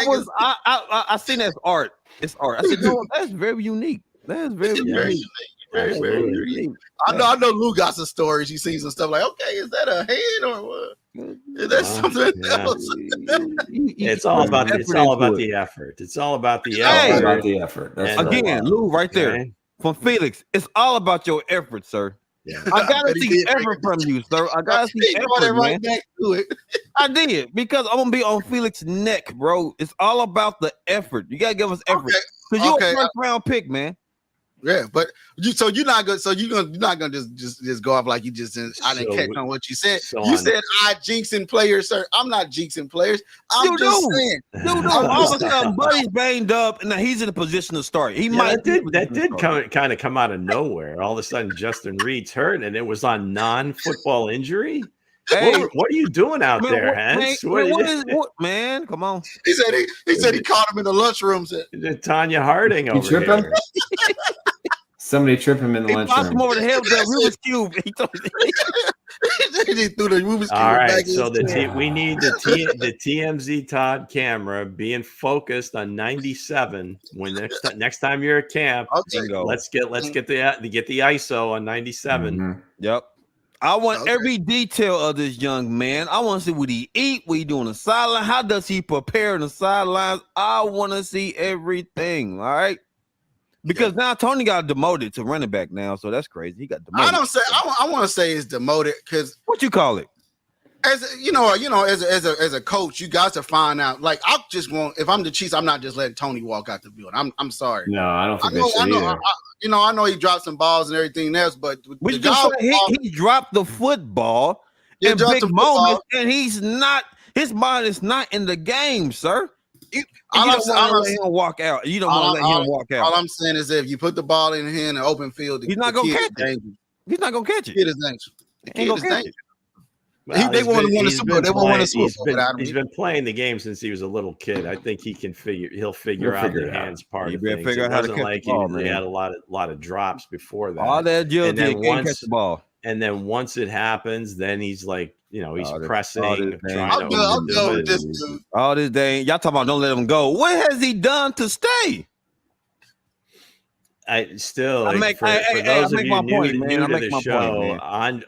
I seen that's art. It's art. I said, no, that's very unique. That's very unique. Very unique. I know Lou got some stories. You seen some stuff like, okay, is that a hand or what? Is that something else? It's all about the effort. It's all about the effort. Again, Lou, right there from Felix. It's all about your effort, sir. Yeah. I gotta see effort from you, sir. I gotta see effort, right back to it. I did because I'm gonna be on Felix's neck, bro. It's all about the effort. You gotta give us effort because you're a first round pick, man. Yeah, but you're not gonna just go off like you just didn't. I didn't catch on what you said. You said I jinxing players, sir. I'm not jinxing players. I'm just saying. All of a sudden, Buddy's banged up, and now he's in a position to start. That did kind of come out of nowhere. All of a sudden, Justin Reed's hurt, and it was on non-football injury. Hey, what are you doing out there, Hense? Man, come on. He said he caught him in the lunchroom. Tanya Harding over here. Somebody trip him in the He popped him lunchroom. over the head with that Rubik's Cube. He threw the Rubik's Cube. All right, back so in. we need the TMZ Todd camera being focused on 97. When next time you're at camp, let's get the ISO on 97. Mm-hmm. Yep. I want every detail of this young man. I want to see what he eat, what he do on the sideline. How does he prepare on the sidelines? I want to see everything. All right. Because now Tony got demoted to running back now, so that's crazy. He got demoted. I want to say it's demoted because what you call it? As a coach, you got to find out. Like I just want, if I'm the Chiefs, I'm not just letting Tony walk out the building. I'm sorry. No, I don't think they should either. I know he dropped some balls and everything else, but he dropped the football in big moments, and he's not. His mind is not in the game, sir. You don't want to let him walk out. You don't want to let him walk out. All I'm saying is, if you put the ball in him in an open field, he's not gonna catch it. He's not gonna catch it. Kid is dangerous. Ain't gonna catch it. Well, they want to win the Super Bowl. They won't win the Super Bowl without him. He's been playing the game since he was a little kid. I think he'll figure out the hands part of things. Figure out how to catch the ball, he had a lot of drops before that. All that agility and catch the ball. And then once it happens, then he's like, he's pressing. I'm done with this dude. All this day, y'all talking about don't let him go. What has he done to stay? For those of you new to the show,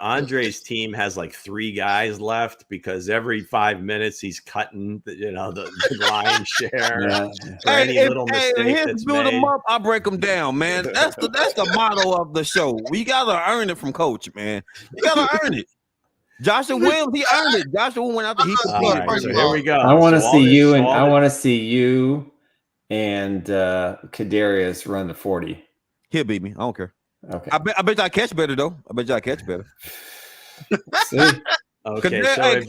Andre's team has like 3 guys left because every 5 minutes he's cutting the lion's share for any little mistake that's build made. them up, I break them down, man. That's the motto of the show. We gotta earn it from Coach, man. You gotta earn it. Joshua Williams, he earned it. Joshua went out the heat. So here we go. I want to see you and Kadarius run the 40. He'll beat me. I don't care. Okay. I bet y'all catch better though. See? Okay, so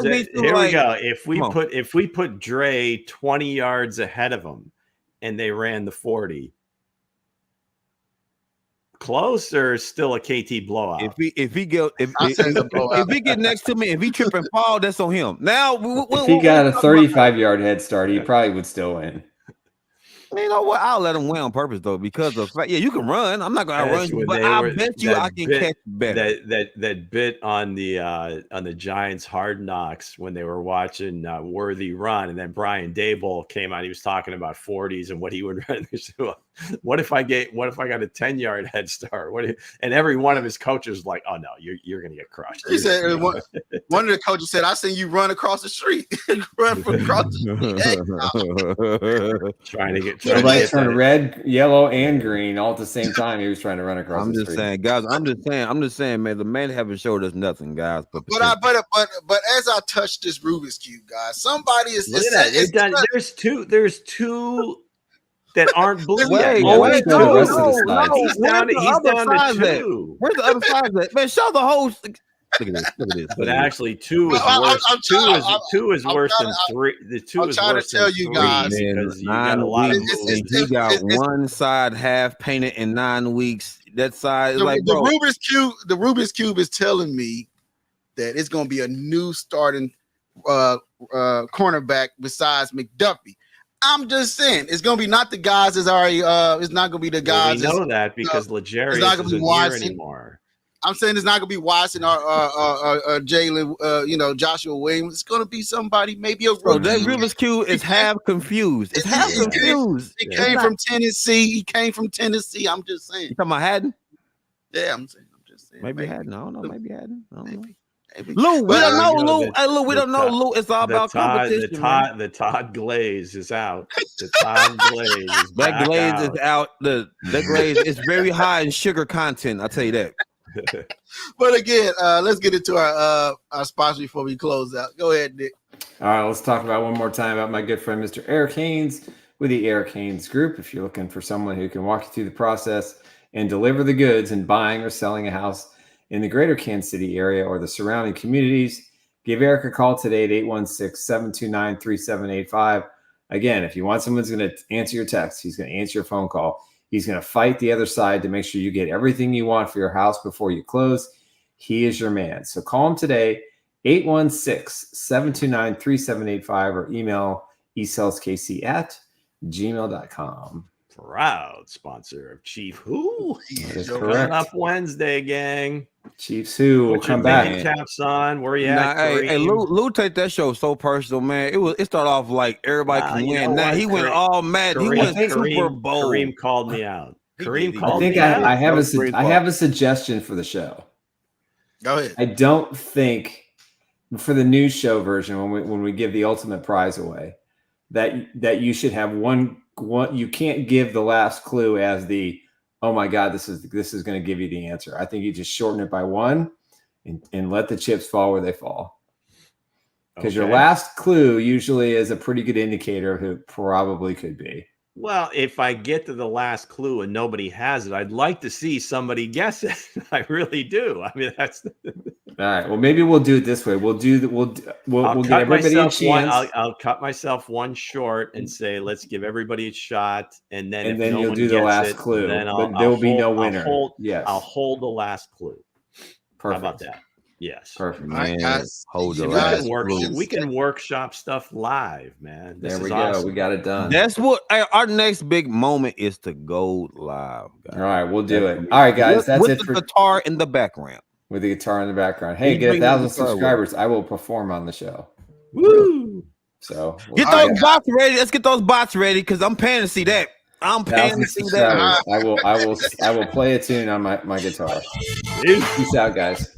we go. If we put Dre 20 yards ahead of him, and they ran the 40, close or still a KT blowout? If he get next to me, if he trip and fall, that's on him. Now, if he got a 35-yard head start, he probably would still win. You know what? I'll let him win on purpose though, because of you can run. I'm not gonna run you, but I bet you I can catch better. That bit on the Giants Hard Knocks when they were watching Worthy run, and then Brian Daboll came out. He was talking about 40s and what he would run. What if I got a 10-yard head start? And every one of his coaches was like, "Oh no, you're gonna get crushed." He said one of the coaches said, "I seen you run across the street, run from across the street." Trying to get everybody turned red, yellow, and green all at the same time. He was trying to run across. I'm just saying, guys. I'm just saying, man. The man haven't showed us nothing, guys. But as I touch this Rubik's Cube, guys, somebody is. Look at that. There's two. That aren't blue. No. He's down to 2. Where's the other side of that? Man, show the whole. Look at this. But actually, 2 is worse. 2 is worse than 3. The 2 is worse than 3. You guys, because you got a lot of he got one side half painted in 9 weeks. That side, the Rubik's Cube is telling me that it's going to be a new starting cornerback besides McDuffie. I'm just saying it's gonna be not the guys that's already. It's not gonna be the guys. We know that because Legarius isn't here anymore. I'm saying it's not gonna be Watson or Jalen. Joshua Williams. It's gonna be somebody, maybe a rookie. Bro, that Rubik's Cube is half confused. It's half confused. He came from Tennessee. I'm just saying. You talking about Haddon? Yeah, I'm just saying. Maybe Haddon. I don't know. Maybe Haddon. I don't know. Lou, we don't know Lou. Hey, Lou, we don't know Lou. It's all about competition. The Todd Glaze is out. The Todd Glaze is that glaze is out. The glaze is very high in sugar content. I'll tell you that. But again, let's get into our sponsor before we close out. Go ahead, Nick. All right, let's talk about one more time about my good friend, Mr. Eric Haynes with the Eric Haynes Group. If you're looking for someone who can walk you through the process and deliver the goods in buying or selling a house in the greater Kansas City area or the surrounding communities, give Eric a call today at 816-729-3785. Again, if you want someone who's going to answer your text, he's going to answer your phone call. He's going to fight the other side to make sure you get everything you want for your house before you close. He is your man. So call him today, 816-729-3785, or email esaleskc@gmail.com. proud sponsor of Chief Who. That's Coming correct. up Wednesday, gang. Chiefs Who will Put your come back. thinking caps on. Where you Nah, at, hey, Kareem? Lou take that show so personal, man. It started off like everybody Nah, can you know win. Now what, he went Kareem- all mad. He Kareem- went Super Kareem- Bowl. Kareem called me out. Kareem did. I called think me out. I have That was great I have a suggestion for the show. Go ahead. I don't think for the news show version when we give the ultimate prize away that you should have one. You can't give the last clue as the oh my god this is going to give you the answer. I think you just shorten it by one and let the chips fall where they fall. Because your last clue usually is a pretty good indicator of who it probably could be. Well, if I get to the last clue and nobody has it, I'd like to see somebody guess it. I really do. I mean, that's All right. Well, maybe we'll do it this way. We'll get everybody a chance. I'll cut myself one short and say, let's give everybody a shot. And then if no you'll one do the gets last it, clue. then But there will be no winner. I'll hold the last clue. Perfect. How about that? Yes. Perfect. Man, hold the last We can workshop stuff live, man. This There we is go. awesome. We got it done. That's what our next big moment is to go live. Guys. All right, we'll do it. All right, guys, that's with it the for guitar in the background. with the guitar in the background. Hey, You get bring 1,000 the guitar subscribers. I will perform on the show. Woo! So Get those bots ready. Let's get those bots ready because I'm paying to see that. I'm paying 1,000 to see that. subscribers. I will play a tune on my guitar. Peace out, guys.